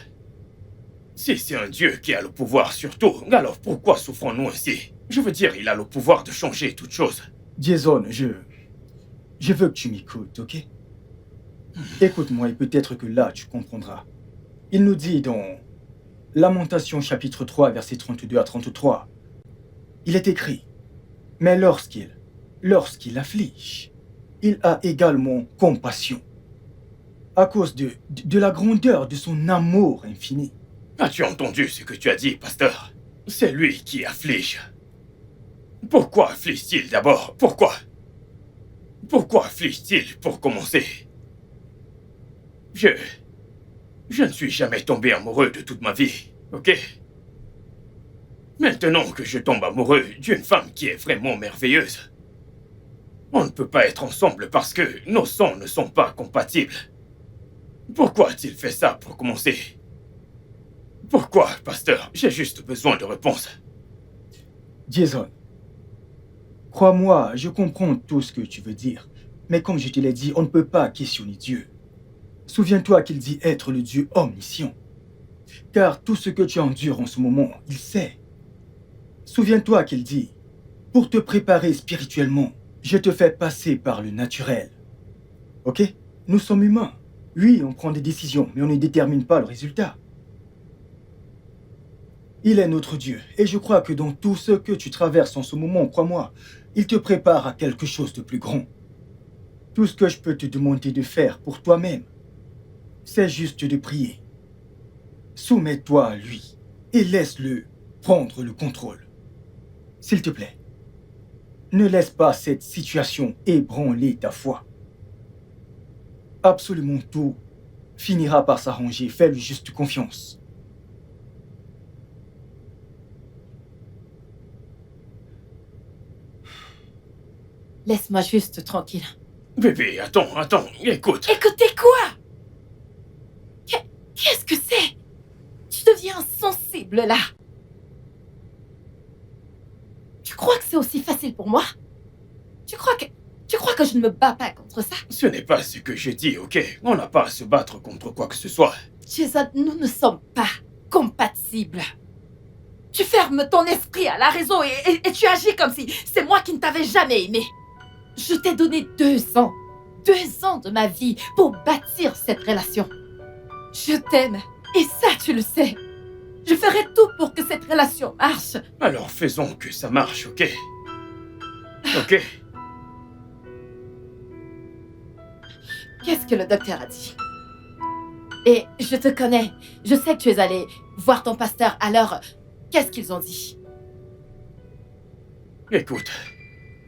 Si c'est un Dieu qui a le pouvoir sur tout, alors pourquoi souffrons-nous ainsi? Je veux dire, il a le pouvoir de changer toute chose. Jason, je veux que tu m'écoutes, ok? Écoute-moi et peut-être que là, tu comprendras. Il nous dit dans Lamentation chapitre 3, versets 32 à 33, il est écrit, « Mais lorsqu'il afflige, il a également compassion, à cause de la grandeur de son amour infini. » As-tu entendu ce que tu as dit, pasteur? C'est lui qui afflige. Pourquoi afflige-t-il d'abord? Pourquoi? Pourquoi afflige-t-il pour commencer? Je ne suis jamais tombé amoureux de toute ma vie, ok? Maintenant que je tombe amoureux d'une femme qui est vraiment merveilleuse, on ne peut pas être ensemble parce que nos sons ne sont pas compatibles. Pourquoi a-t-il fait ça pour commencer? Pourquoi, pasteur? J'ai juste besoin de réponses. Jason, crois-moi, je comprends tout ce que tu veux dire, mais comme je te l'ai dit, on ne peut pas questionner Dieu. Souviens-toi qu'il dit être le Dieu omniscient. Car tout ce que tu endures en ce moment, il sait. Souviens-toi qu'il dit, pour te préparer spirituellement, je te fais passer par le naturel. Ok? Nous sommes humains. Oui, on prend des décisions, mais on ne détermine pas le résultat. Il est notre Dieu, et je crois que dans tout ce que tu traverses en ce moment, crois-moi, il te prépare à quelque chose de plus grand. Tout ce que je peux te demander de faire pour toi-même, c'est juste de prier. Soumets-toi à lui et laisse-le prendre le contrôle. S'il te plaît, ne laisse pas cette situation ébranler ta foi. Absolument tout finira par s'arranger. Fais-lui juste confiance. Laisse-moi juste tranquille. Bébé, attends, écoute. Écoutez quoi? Qu'est-ce que c'est? Tu deviens sensible là. Tu crois que c'est aussi facile pour moi? Tu crois que je ne me bats pas contre ça? Ce n'est pas ce que je dis, ok? On n'a pas à se battre contre quoi que ce soit. Jason, nous ne sommes pas compatibles. Tu fermes ton esprit à la raison et tu agis comme si c'est moi qui ne t'avais jamais aimé. Je t'ai donné 2 ans. 2 ans de ma vie pour bâtir cette relation. Je t'aime. Et ça, tu le sais. Je ferai tout pour que cette relation marche. Alors faisons que ça marche, ok? Ok? Qu'est-ce que le docteur a dit? Et je te connais. Je sais que tu es allé voir ton pasteur. Alors, qu'est-ce qu'ils ont dit? Écoute,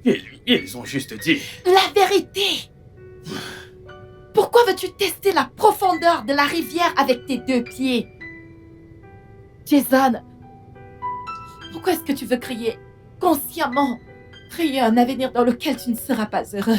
ils ont juste dit... La vérité! Pourquoi veux-tu tester la profondeur de la rivière avec tes 2 pieds? Jason, pourquoi est-ce que tu veux créer consciemment un avenir dans lequel tu ne seras pas heureux?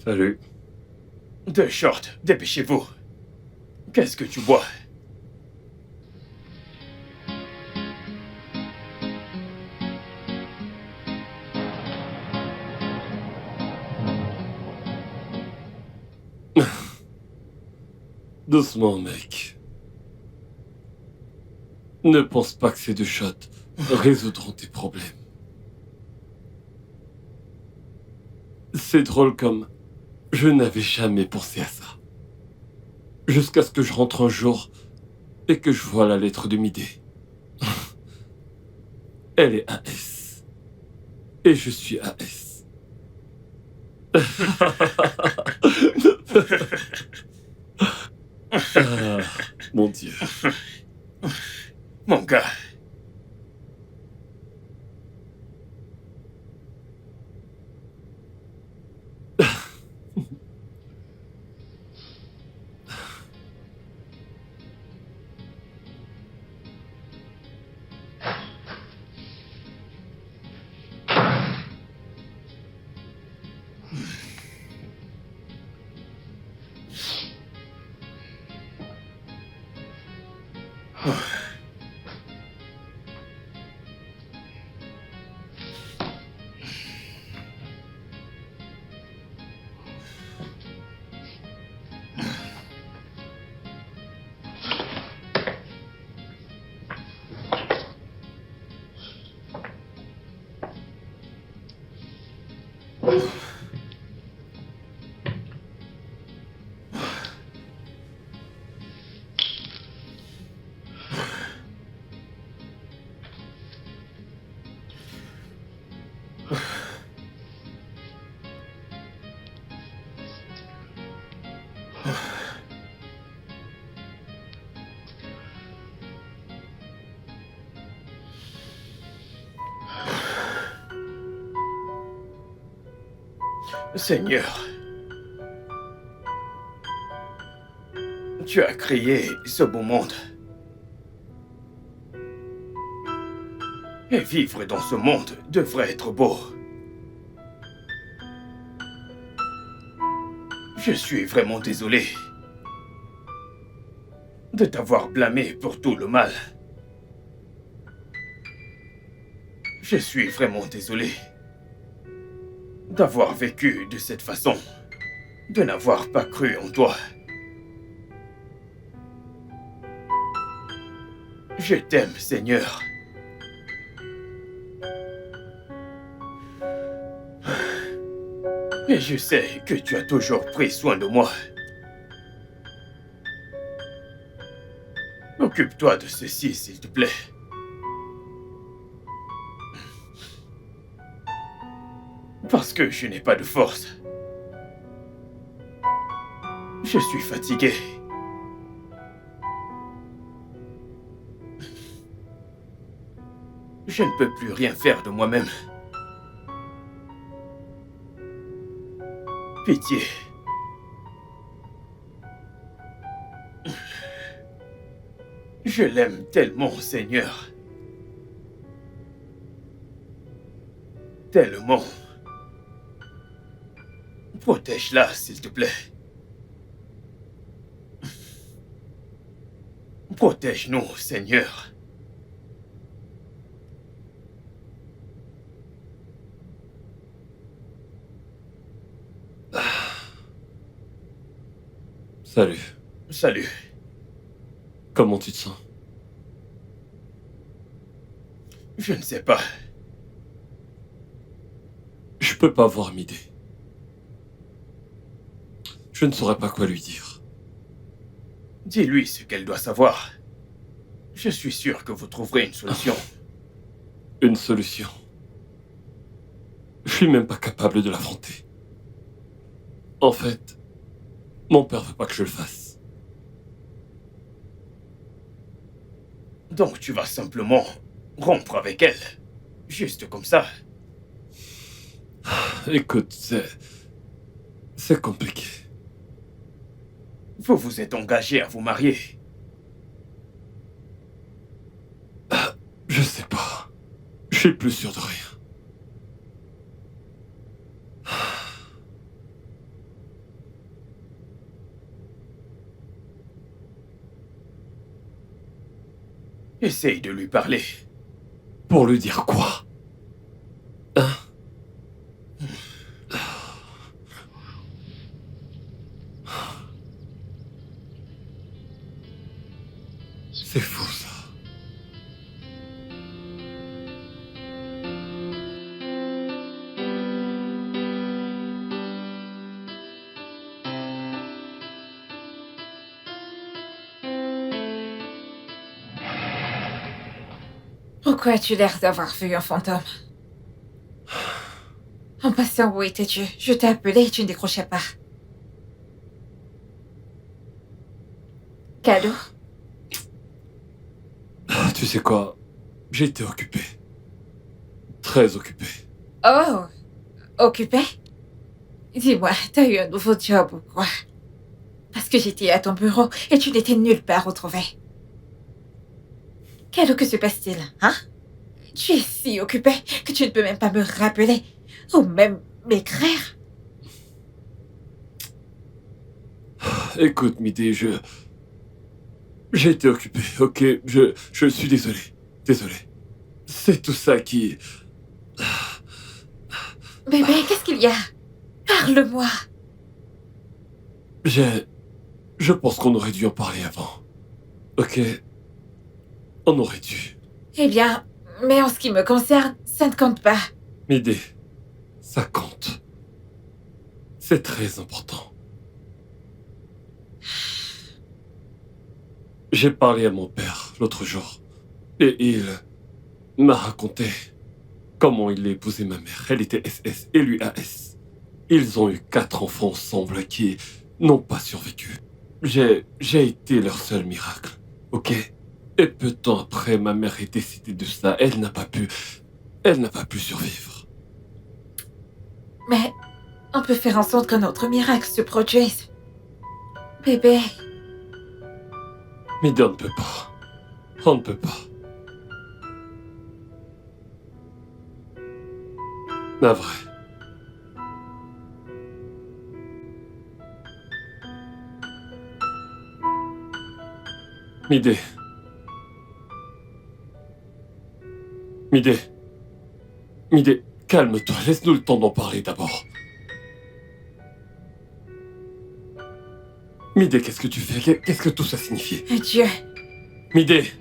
Salut. 2 shorts, dépêchez-vous. Qu'est-ce que tu bois? Doucement, mec. Ne pense pas que ces 2 shots résoudront tes problèmes. C'est drôle comme... Je n'avais jamais pensé à ça. Jusqu'à ce que je rentre un jour et que je vois la lettre de Midé. Elle est AS. Et je suis AS. Ah, mon Dieu. Mon gars. Seigneur, tu as créé ce beau monde. Et vivre dans ce monde devrait être beau. Je suis vraiment désolé de t'avoir blâmé pour tout le mal. Je suis vraiment désolé d'avoir vécu de cette façon, de n'avoir pas cru en toi. Je t'aime, Seigneur. Et je sais que tu as toujours pris soin de moi. Occupe-toi de ceci, s'il te plaît. Parce que je n'ai pas de force. Je suis fatigué. Je ne peux plus rien faire de moi-même. Pitié. Je l'aime tellement, Seigneur. Tellement. Protège-la, s'il te plaît. Protège-nous, Seigneur. Salut. Salut. Comment tu te sens? Je ne sais pas. Je peux pas voir Midé. Je ne saurais pas quoi lui dire. Dis-lui ce qu'elle doit savoir. Je suis sûr que vous trouverez une solution. Une solution. Je suis même pas capable de l'affronter. En fait, mon père veut pas que je le fasse. Donc tu vas simplement rompre avec elle. Juste comme ça. Écoute, c'est compliqué. Vous vous êtes engagé à vous marier. Je sais pas. Je suis plus sûr de rien. Essaye de lui parler. Pour lui dire quoi? Hein? C'est fou ça. Pourquoi as-tu l'air d'avoir vu un fantôme? En passant, où étais-tu? Je t'ai appelé et tu ne décrochais pas. Cadeau? Tu sais quoi? J'ai été occupé. Très occupé. Oh, occupé? Dis-moi, t'as eu un nouveau job ou quoi? Parce que j'étais à ton bureau et tu n'étais nulle part retrouvé. Cadeau, que se passe-t-il, hein? Tu es si occupé que tu ne peux même pas me rappeler ou même m'écrire. Écoute, Midé, j'ai été occupé, ok? Je suis désolé. Désolé. C'est tout ça qui... Bébé, qu'est-ce qu'il y a? Parle-moi. Je pense qu'on aurait dû en parler avant. Ok? On aurait dû. Eh bien, mais en ce qui me concerne, ça ne compte pas. Midé, ça compte. C'est très important. J'ai parlé à mon père l'autre jour. Et il m'a raconté comment il a épousé ma mère. Elle était SS et lui AS. Ils ont eu 4 enfants ensemble qui n'ont pas survécu. J'ai été leur seul miracle, ok? Et peu de temps après, ma mère est décédée de ça. Elle n'a pas pu survivre. Mais on peut faire en sorte qu'un autre miracle se produise. Bébé, Mais on ne peut pas. On ne peut pas. La vraie. Midé. Midé. Midé, calme-toi, laisse-nous le temps d'en parler d'abord. Midé, qu'est-ce que tu fais? Qu'est-ce que tout ça signifie? Adieu. Midé!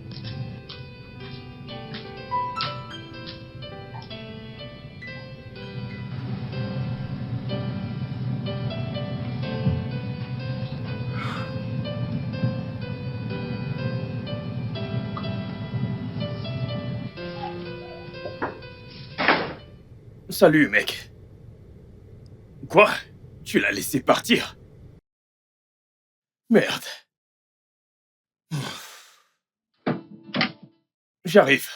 Salut, mec. Quoi? Tu l'as laissé partir? Merde. J'arrive.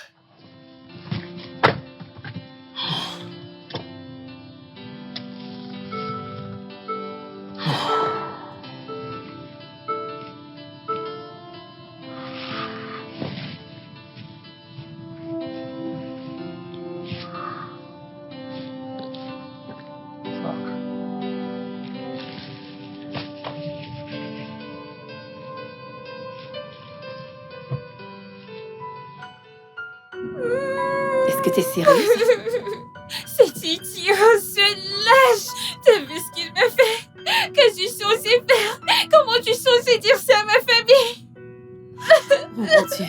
Est-ce que t'es sérieuse? C'est idiot, ce lâche. T'as vu ce qu'il me fait? Que suis-je censée faire? Comment tu es censée dire ça à ma famille? Oh mon Dieu.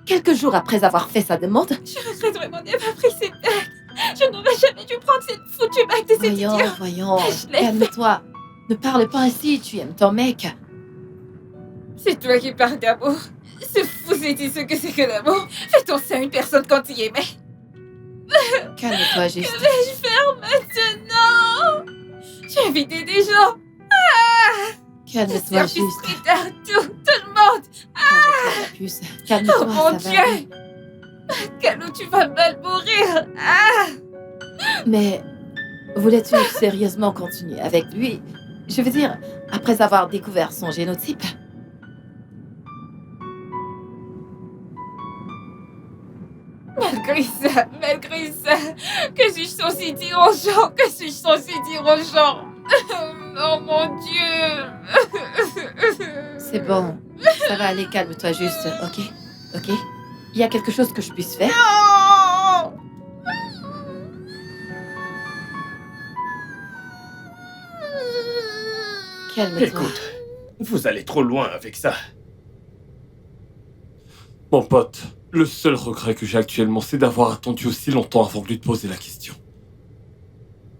Quelques jours après avoir fait sa demande, Je regrette vraiment d'avoir pris cette bague. Je n'aurais jamais dû prendre cette foutue bague de cet idiot. voyons, Je l'ai calme-toi. Ne parle pas ainsi, tu aimes ton mec. C'est toi qui parles d'amour. C'est fou, c'est ce que c'est que l'amour. Fait-on ça à une personne quand il aimait? Calme-toi juste. Que vais-je faire maintenant? J'ai invité des gens. Calme-toi Service juste. traiteur, tout le monde. Calme-toi, la puce. Calme-toi, Oh mon ça Dieu. va aller. Calou, tu vas mal mourir. Mais voulais-tu sérieusement continuer avec lui? Je veux dire, après avoir découvert son génotype. Malgré ça, que suis-je censée dire aux gens? Que suis-je censée dire aux gens? Oh mon Dieu. C'est bon. Ça va aller, calme-toi juste, ok? Ok? Il y a quelque chose que je puisse faire? Non. Calme-toi. Écoute, vous allez trop loin avec ça. Mon pote, le seul regret que j'ai actuellement, c'est d'avoir attendu aussi longtemps avant de lui poser la question.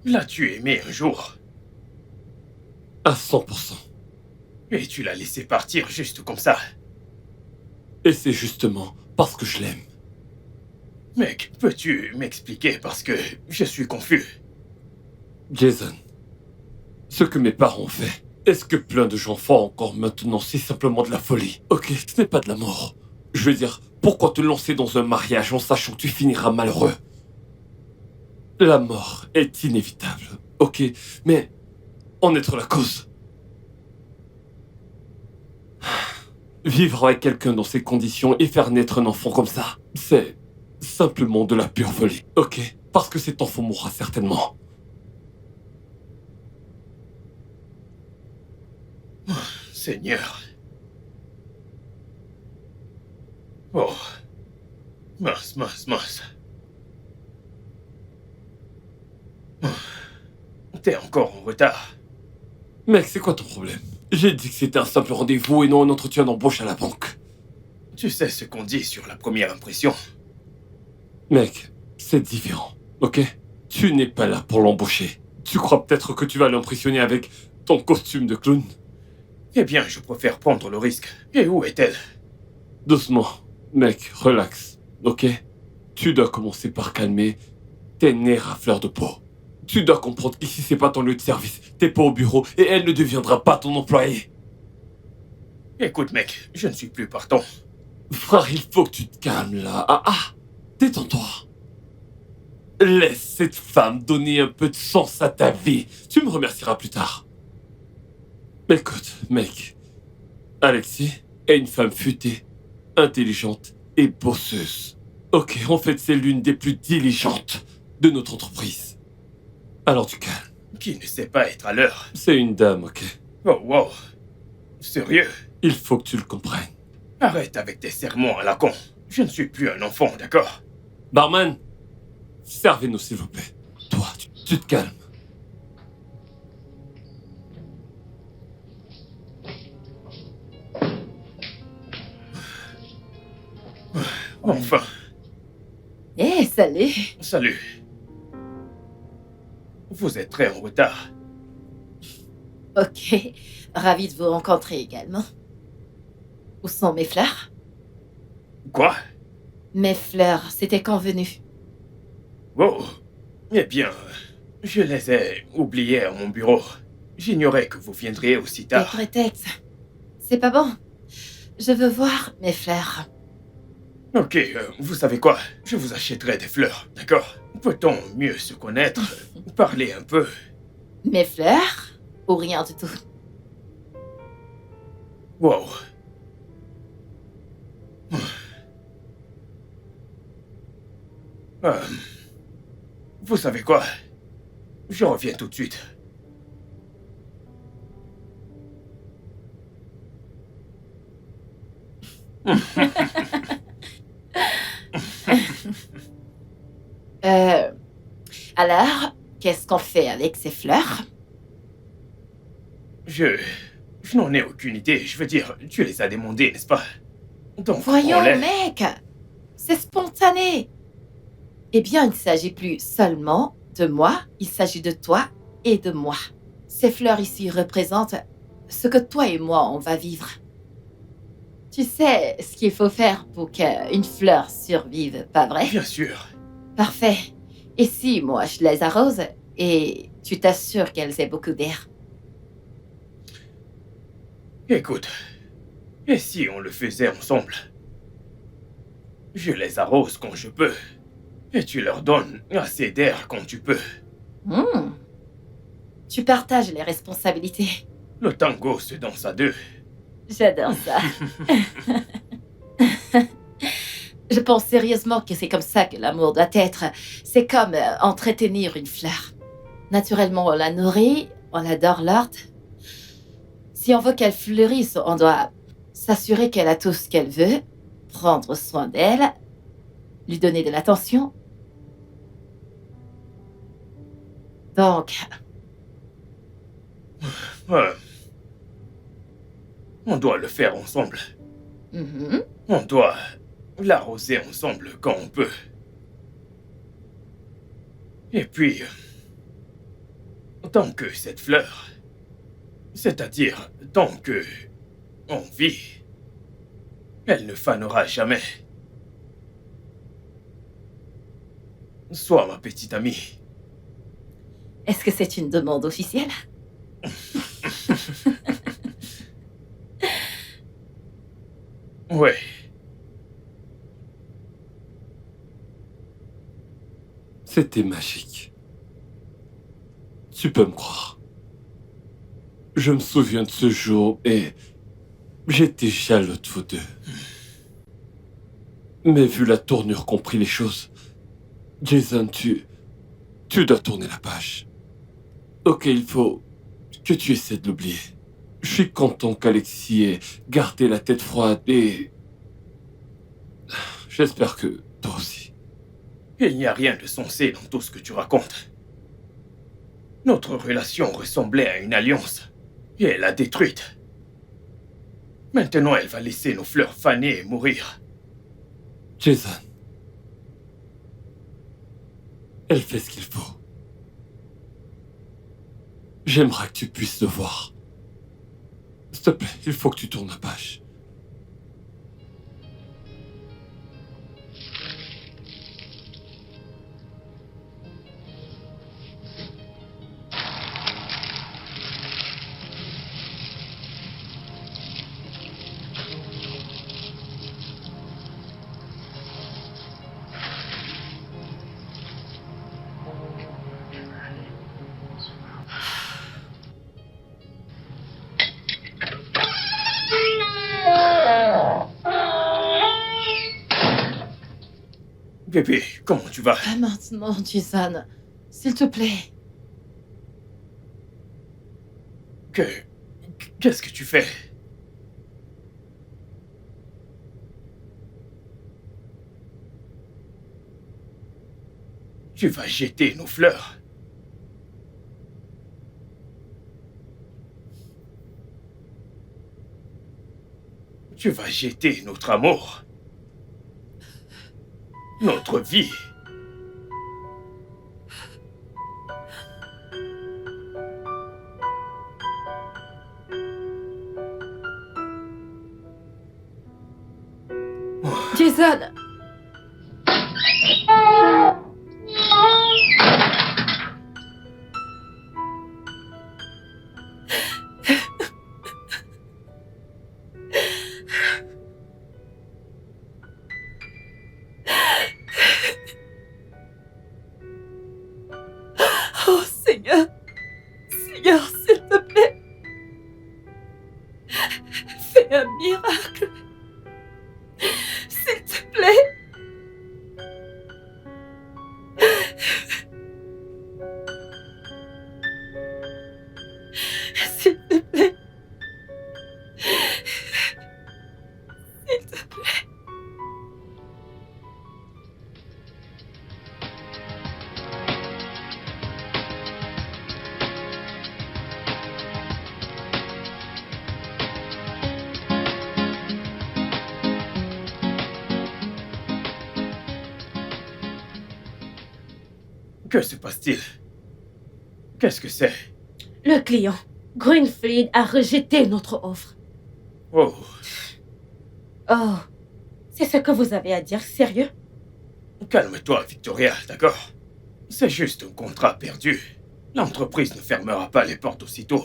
L'as-tu aimé un jour? À 100%. Et tu l'as laissé partir juste comme ça? Et c'est justement parce que je l'aime. Mec, peux-tu m'expliquer parce que je suis confus? Jason, ce que mes parents ont fait, est-ce que plein de gens font encore maintenant? C'est simplement de la folie. Ok, ce n'est pas de la mort. Je veux dire, pourquoi te lancer dans un mariage en sachant que tu finiras malheureux? La mort est inévitable, ok, mais en être la cause. Vivre avec quelqu'un dans ces conditions et faire naître un enfant comme ça, c'est simplement de la pure folie, ok? Parce que cet enfant mourra certainement. Seigneur. Oh. Mince. T'es encore en retard. Mec, c'est quoi ton problème? J'ai dit que c'était un simple rendez-vous et non un entretien d'embauche à la banque. Tu sais ce qu'on dit sur la première impression. Mec, c'est différent, ok? Tu n'es pas là pour l'embaucher. Tu crois peut-être que tu vas l'impressionner avec ton costume de clown? Eh bien, je préfère prendre le risque. Et où est-elle? Doucement, mec, relax, ok? Tu dois commencer par calmer tes nerfs à fleur de peau. Tu dois comprendre qu'ici c'est pas ton lieu de service, t'es pas au bureau et elle ne deviendra pas ton employé. Écoute, mec, je ne suis plus partant. Frère, il faut que tu te calmes là. Détends-toi. Laisse cette femme donner un peu de sens à ta vie. Tu me remercieras plus tard. Écoute, mec, Alexis est une femme futée, intelligente et bosseuse. Ok, en fait, c'est l'une des plus diligentes de notre entreprise. Alors du calme. Qui ne sait pas être à l'heure. C'est une dame, ok? Oh, wow. Sérieux? Il faut que tu le comprennes. Arrête avec tes sermons à la con. Je ne suis plus un enfant, d'accord? Barman, servez-nous s'il vous plaît. Toi, tu te calmes. Enfin, Eh, salut. salut. Vous êtes très en retard. Ok, ravi de vous rencontrer également. Où sont mes fleurs? Quoi? Mes fleurs, c'était convenu. Oh, eh bien, je les ai oubliées à mon bureau. J'ignorais que vous viendriez aussi Des tard. prétextes. C'est pas bon. Je veux voir mes fleurs. Ok, vous savez quoi? Je vous achèterai des fleurs, d'accord? Peut-on mieux se connaître, parler un peu? Mes fleurs? Ou rien du tout? Wow. Euh, vous savez quoi? Je reviens tout de suite. Alors, qu'est-ce qu'on fait avec ces fleurs? Je n'en ai aucune idée. Je veux dire, tu les as demandées, n'est-ce pas? Donc, Voyons, prends-les. mec! C'est spontané! Eh bien, il ne s'agit plus seulement de moi, il s'agit de toi et de moi. Ces fleurs ici représentent ce que toi et moi, on va vivre. Tu sais ce qu'il faut faire pour qu'une fleur survive, pas vrai? Bien sûr. Parfait. Et si moi, je les arrose et tu t'assures qu'elles aient beaucoup d'air? Écoute, et si on le faisait ensemble? Je les arrose quand je peux, et tu leur donnes assez d'air quand tu peux. Hmm. Tu partages les responsabilités. Le tango se danse à deux. J'adore ça. Je pense sérieusement que c'est comme ça que l'amour doit être. C'est comme entretenir une fleur. Naturellement, on la nourrit, on la dorlote. Si on veut qu'elle fleurisse, on doit s'assurer qu'elle a tout ce qu'elle veut, prendre soin d'elle, lui donner de l'attention. Donc, On doit le faire ensemble. mhm, On doit l'arroser ensemble quand on peut. Et puis, tant que cette fleur, c'est-à-dire tant que on vit, elle ne fanera jamais. Sois ma petite amie. est-ce que c'est une demande officielle? Ouais, C'était magique. Tu peux me croire. Je me souviens de ce jour et j'étais jaloux de vous deux. Mais vu la tournure qu'ont pris les choses, Jason, tu dois tourner la page. Ok, il faut que tu essaies de l'oublier. Je suis content qu'Alexis ait gardé la tête froide et j'espère que toi aussi. il n'y a rien de sensé dans tout ce que tu racontes. Notre relation ressemblait à une alliance, et elle l'a détruite. Maintenant, elle va laisser nos fleurs faner et mourir. Jason, elle fait ce qu'il faut. J'aimerais que tu puisses le voir. S'il te plaît, il faut que tu tournes la page. Bébé, comment tu vas? Pas maintenant, Jason. S'il te plaît. Qu'est-ce que tu fais? Tu vas jeter nos fleurs. Tu vas jeter notre amour. Notre vie. Jason! Oh Seigneur, Seigneur, s'il te plaît, fais un miracle, s'il te plaît. S'il te plaît. S'il te plaît. Que se passe-t-il? Qu'est-ce que c'est? Le client, Greenfleet, a rejeté notre offre. Oh, Oh, c'est ce que vous avez à dire, sérieux? calme-toi, Victoria, d'accord? C'est juste un contrat perdu. L'entreprise ne fermera pas les portes aussitôt.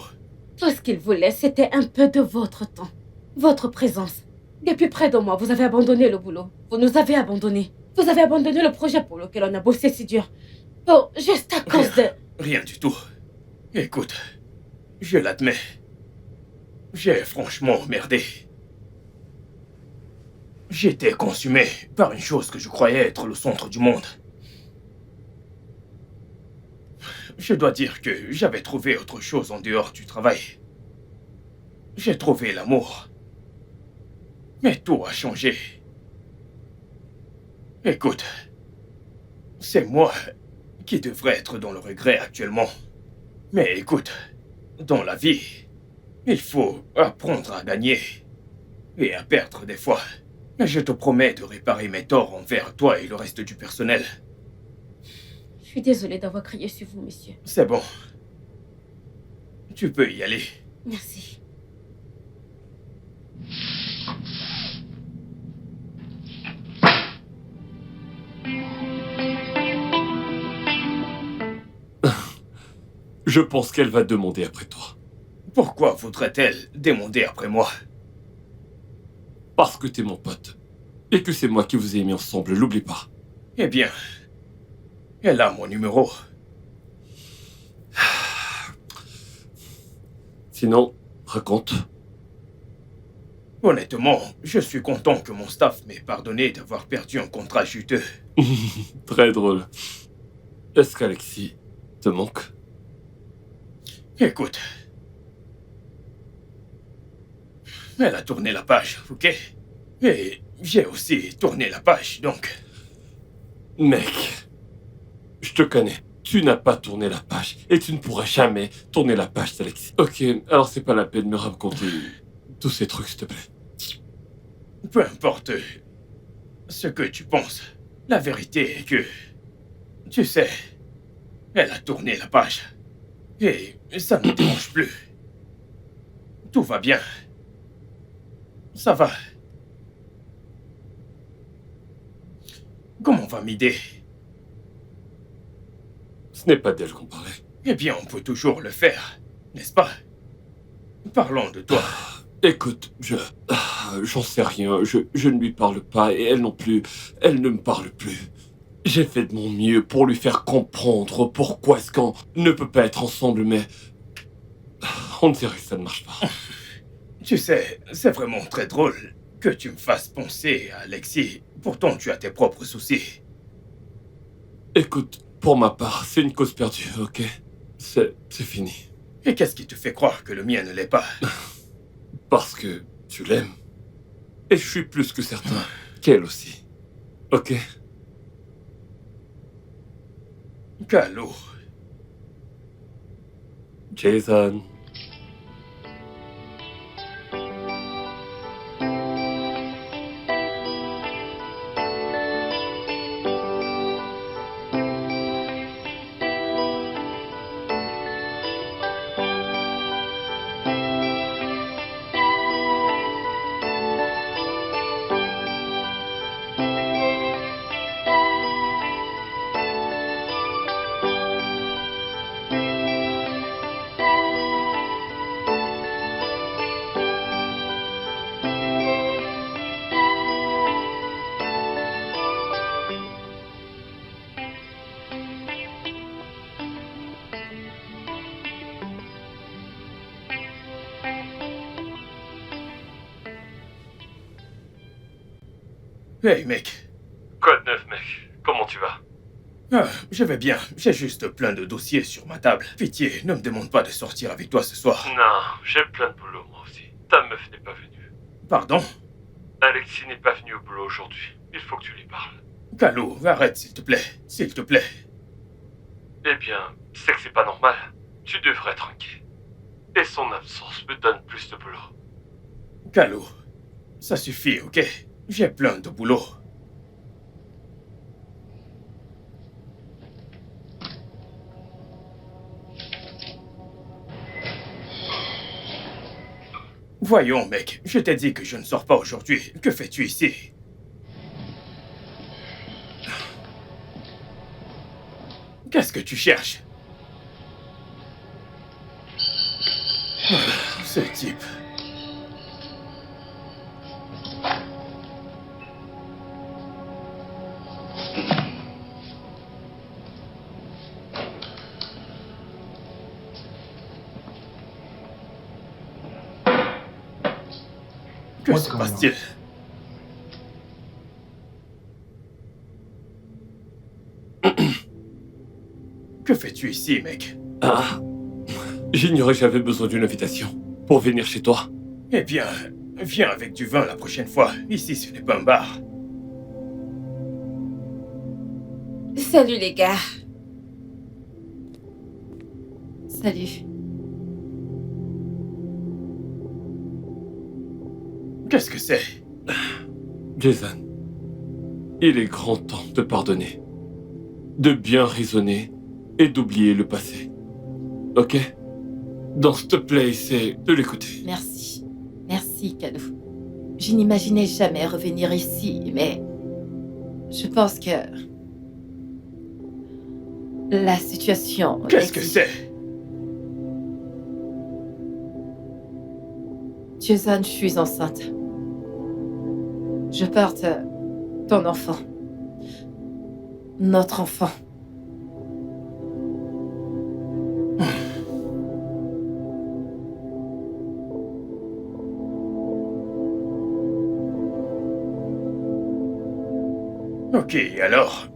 Tout ce qu'il voulait, c'était un peu de votre temps, votre présence. Depuis près de mois, vous avez abandonné le boulot. Vous nous avez abandonnés. Vous avez abandonné le projet pour lequel on a bossé si dur. Oh, juste à cause de... Rien du tout. Écoute, je l'admets. J'ai franchement merdé. J'étais consumé par une chose que je croyais être le centre du monde. Je dois dire que j'avais trouvé autre chose en dehors du travail. J'ai trouvé l'amour. Mais tout a changé. Écoute, c'est moi qui devrais être dans le regret actuellement. Mais écoute, dans la vie, il faut apprendre à gagner et à perdre des fois. Mais je te promets de réparer mes torts envers toi et le reste du personnel. Je suis désolée d'avoir crié sur vous, monsieur. C'est bon. Tu peux y aller. Merci. Je pense qu'elle va demander après toi. Pourquoi voudrait-elle demander après moi? Parce que t'es mon pote. Et que c'est moi qui vous ai mis ensemble, l'oublie pas. Eh bien, elle a mon numéro. Sinon, raconte. Honnêtement, je suis content que mon staff m'ait pardonné d'avoir perdu un contrat juteux. Très drôle. Est-ce qu'Alexis te manque? Écoute. Elle a tourné la page, ok? Et j'ai aussi tourné la page, donc... Mec, je te connais. Tu n'as pas tourné la page. Et tu ne pourras jamais tourner la page d'Alexis. Ok, alors c'est pas la peine de me raconter tous ces trucs, s'il te plaît. Peu importe ce que tu penses, la vérité est que... Tu sais, elle a tourné la page. Et ça ne me dérange plus. Tout va bien. Ça va. Comment va m'aider? Ce n'est pas d'elle qu'on parlait. Eh bien, on peut toujours le faire, n'est-ce pas? Parlons de toi. Écoute, j'en sais rien. Je ne lui parle pas et elle non plus. Elle ne me parle plus. J'ai fait de mon mieux pour lui faire comprendre pourquoi est-ce qu'on ne peut pas être ensemble, mais... On dirait que ça ne marche pas. Tu sais, c'est vraiment très drôle que tu me fasses penser à Alexis. Pourtant, tu as tes propres soucis. Écoute, pour ma part, c'est une cause perdue, ok? C'est fini. Et qu'est-ce qui te fait croire que le mien ne l'est pas? Parce que tu l'aimes. Et je suis plus que certain qu'elle aussi. Ok? Calo. Jason. Hey mec. Quoi de neuf, mec? Comment tu vas? Ah, je vais bien. J'ai juste plein de dossiers sur ma table. Pitié, ne me demande pas de sortir avec toi ce soir. Non, j'ai plein de boulot, moi aussi. Ta meuf n'est pas venue. Pardon? Alexis n'est pas venu au boulot aujourd'hui. Il faut que tu lui parles. Calo, arrête s'il te plaît. S'il te plaît. Eh bien, c'est que c'est pas normal. Tu devrais être inquiet. Et son absence me donne plus de boulot. Calo, ça suffit, ok? J'ai plein de boulot. Voyons, mec, je t'ai dit que je ne sors pas aujourd'hui. Que fais-tu ici? Qu'est-ce que tu cherches? Ce type. Que se passe-t-il? Que fais-tu ici, mec? Ah, j'ignorais que j'avais besoin d'une invitation pour venir chez toi. Eh bien, viens avec du vin la prochaine fois. Ici, ce n'est pas un bar. Salut les gars. Salut. Qu'est-ce que c'est? Jason, il est grand temps de pardonner, de bien raisonner et d'oublier le passé. Ok? Donc, s'il te plaît, essaie de l'écouter. Merci. Merci, Calo. Je n'imaginais jamais revenir ici, mais je pense que la situation... Qu'est-ce que c'est? Jason, je suis enceinte. Je porte ton enfant. Notre enfant. Ok, alors,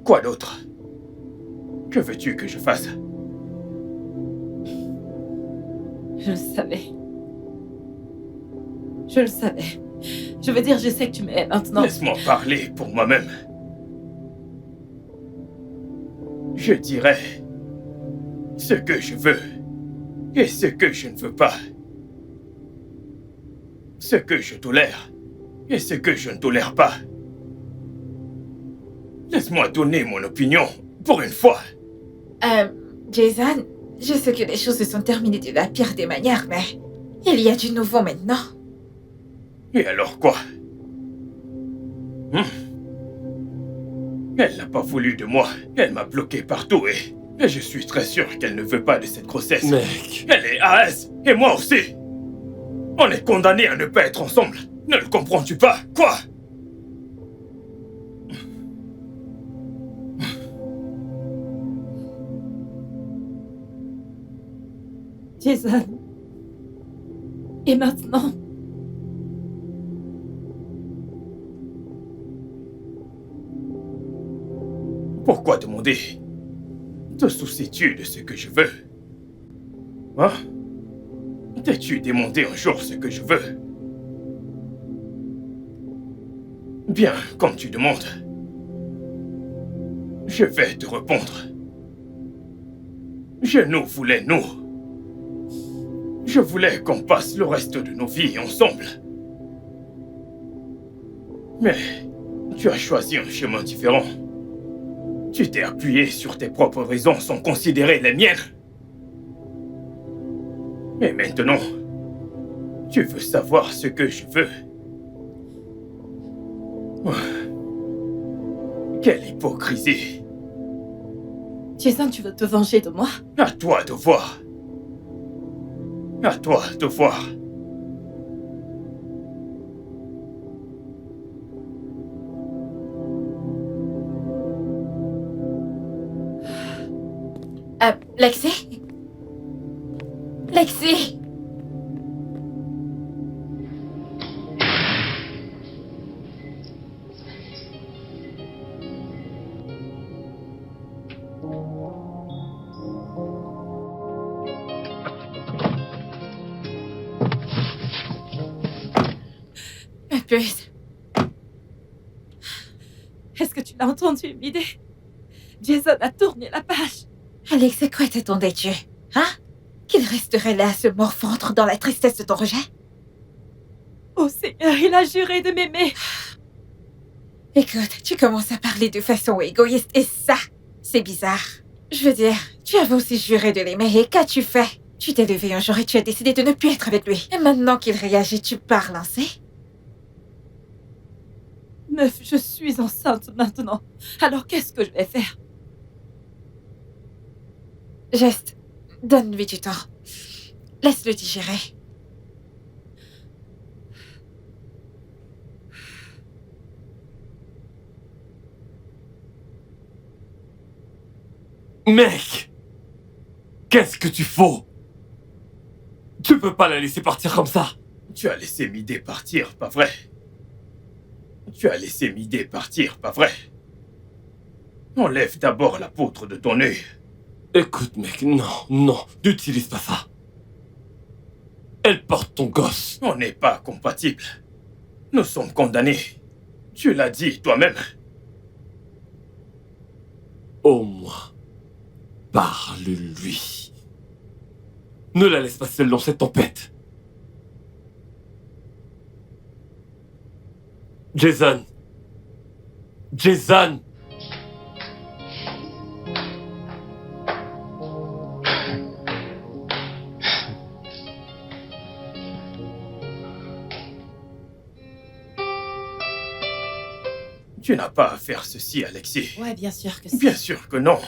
quoi d'autre? Que veux-tu que je fasse? Je le savais. Je le savais. Je veux dire, je sais que tu m'aimes maintenant. Laisse-moi parler pour moi-même. Je dirais ce que je veux et ce que je ne veux pas. Ce que je tolère et ce que je ne tolère pas. Laisse-moi donner mon opinion pour une fois. Jason, je sais que les choses se sont terminées de la pire des manières, mais il y a du nouveau maintenant. Et alors quoi? Elle n'a pas voulu de moi. Elle m'a bloqué partout et je suis très sûr qu'elle ne veut pas de cette grossesse. Mec, Elle est AS et moi aussi. On est condamnés à ne pas être ensemble. Ne le comprends-tu pas? Quoi? Jason. Et maintenant? Pourquoi demander? Te soucies-tu de ce que je veux? Hein? T'es-tu demandé un jour ce que je veux? Bien, comme tu demandes. Je vais te répondre. Je nous voulais nous. Je voulais qu'on passe le reste de nos vies ensemble. Mais tu as choisi un chemin différent. Tu t'es appuyé sur tes propres raisons sans considérer les miennes. Et maintenant, tu veux savoir ce que je veux. Quelle hypocrisie. Jason, tu veux te venger de moi? À toi de voir. À toi de voir. Lexi? Lexi? Ma puce. Est-ce que tu l'as entendu, Midé? Jason a tourné la page. Alex, à quoi t'attendais-tu? Hein? Qu'il resterait là à se morfondre dans la tristesse de ton rejet? Oh Seigneur, il a juré de m'aimer. Écoute, tu commences à parler de façon égoïste et ça, c'est bizarre. Je veux dire, tu avais aussi juré de l'aimer et qu'as-tu fait? Tu t'es levé un jour et tu as décidé de ne plus être avec lui. Et maintenant qu'il réagit, tu pars lancer? Meuf, je suis enceinte maintenant. Alors qu'est-ce que je vais faire? Juste, donne-lui du temps. Laisse-le digérer. Mec! Qu'est-ce que tu fous? Tu peux pas la laisser partir comme ça. Tu as laissé Midé partir, pas vrai? Tu as laissé Midé partir, pas vrai? Enlève d'abord la poutre de ton œil. Écoute, mec, non, n'utilise pas ça. Elle porte ton gosse. On n'est pas compatibles. Nous sommes condamnés. Tu l'as dit toi-même. Au moins, parle-lui. Ne la laisse pas seule dans cette tempête. Jason. Jason. Tu n'as pas à faire ceci, Alexis. Ouais, bien sûr que si. Bien sûr que non.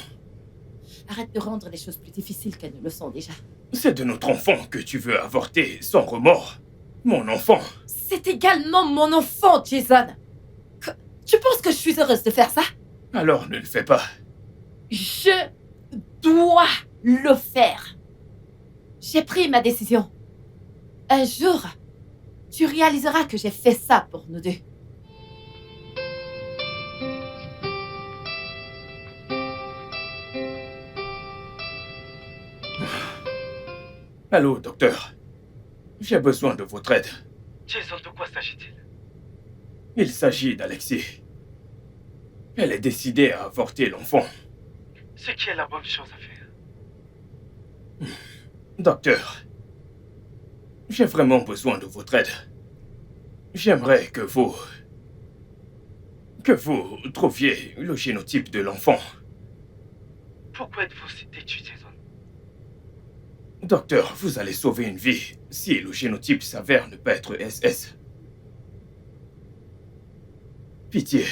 Arrête de rendre les choses plus difficiles qu'elles ne le sont déjà. C'est de notre enfant que tu veux avorter sans remords. Mon enfant. C'est également mon enfant, Jason. Tu penses que je suis heureuse de faire ça? Alors ne le fais pas. Je dois le faire. J'ai pris ma décision. Un jour, tu réaliseras que j'ai fait ça pour nous deux. Allô, docteur. J'ai besoin de votre aide. Jason, de quoi s'agit-il? Il s'agit d'Alexis. Elle est décidée à avorter l'enfant. Ce qui est la bonne chose à faire. Docteur, j'ai vraiment besoin de votre aide. J'aimerais que vous trouviez le génotype de l'enfant. Pourquoi êtes-vous si têtu, Jason? Docteur, vous allez sauver une vie si le génotype s'avère ne pas être SS. Pitié.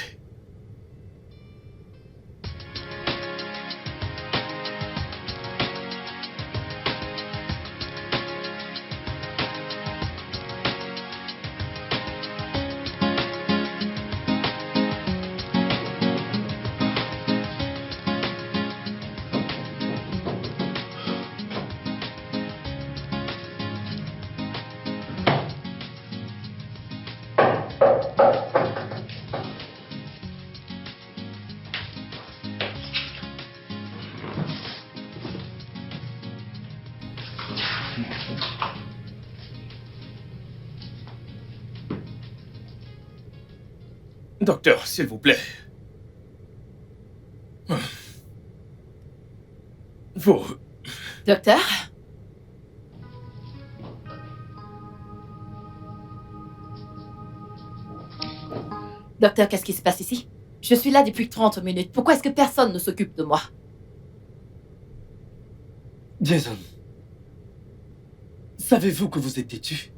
Docteur, s'il vous plaît. Docteur? Docteur, qu'est-ce qui se passe ici? Je suis là depuis 30 minutes. Pourquoi est-ce que personne ne s'occupe de moi? Jason, savez-vous que vous êtes têtu?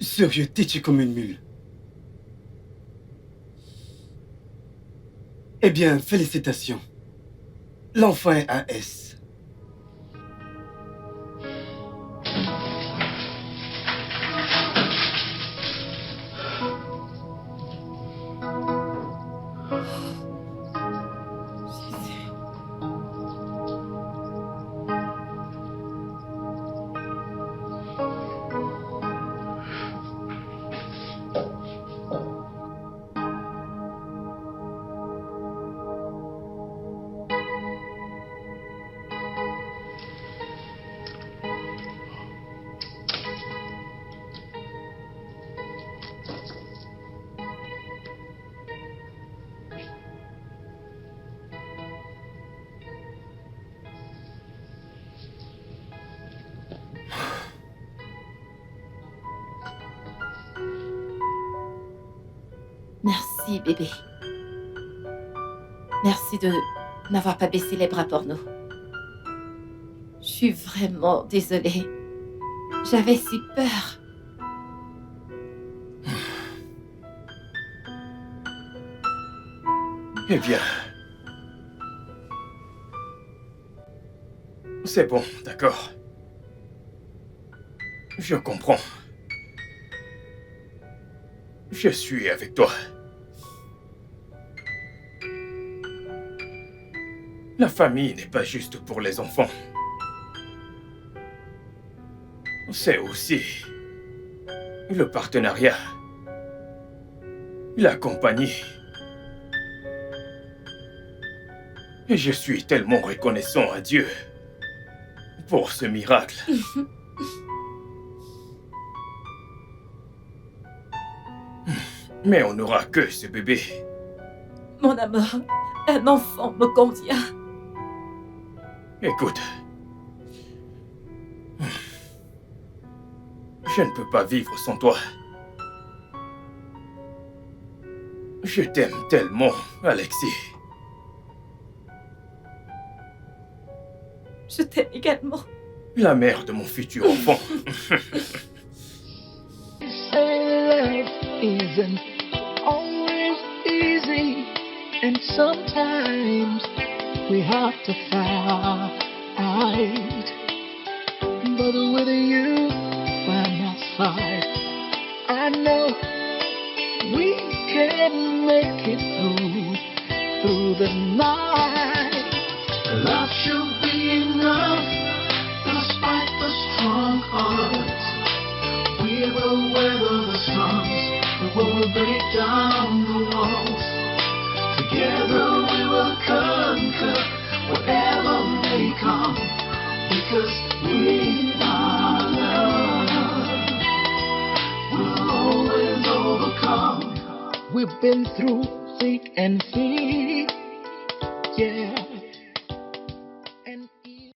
Sérieux, têtu comme une mule. Eh bien, félicitations. L'enfant est un S. Merci, bébé. Merci de n'avoir pas baissé les bras pour nous. Je suis vraiment désolée. J'avais si peur. Eh bien... C'est bon, d'accord. Je comprends. Je suis avec toi. La famille n'est pas juste pour les enfants. C'est aussi le partenariat, la compagnie. Et je suis tellement reconnaissant à Dieu pour ce miracle. Mais on n'aura que ce bébé. Mon amour, un enfant me convient. Écoute, je ne peux pas vivre sans toi. Je t'aime tellement, Alexis. Je t'aime également. La mère de mon futur enfant. Isn't always easy, and sometimes we have to fight. But with you by my side, I know we can make it through the night. Love should be enough, despite the strong hearts. We will weather the storms, we will break down the walls. Together we will conquer whatever may come, because we are love. We'll always overcome. We've been through thick and thin, yeah.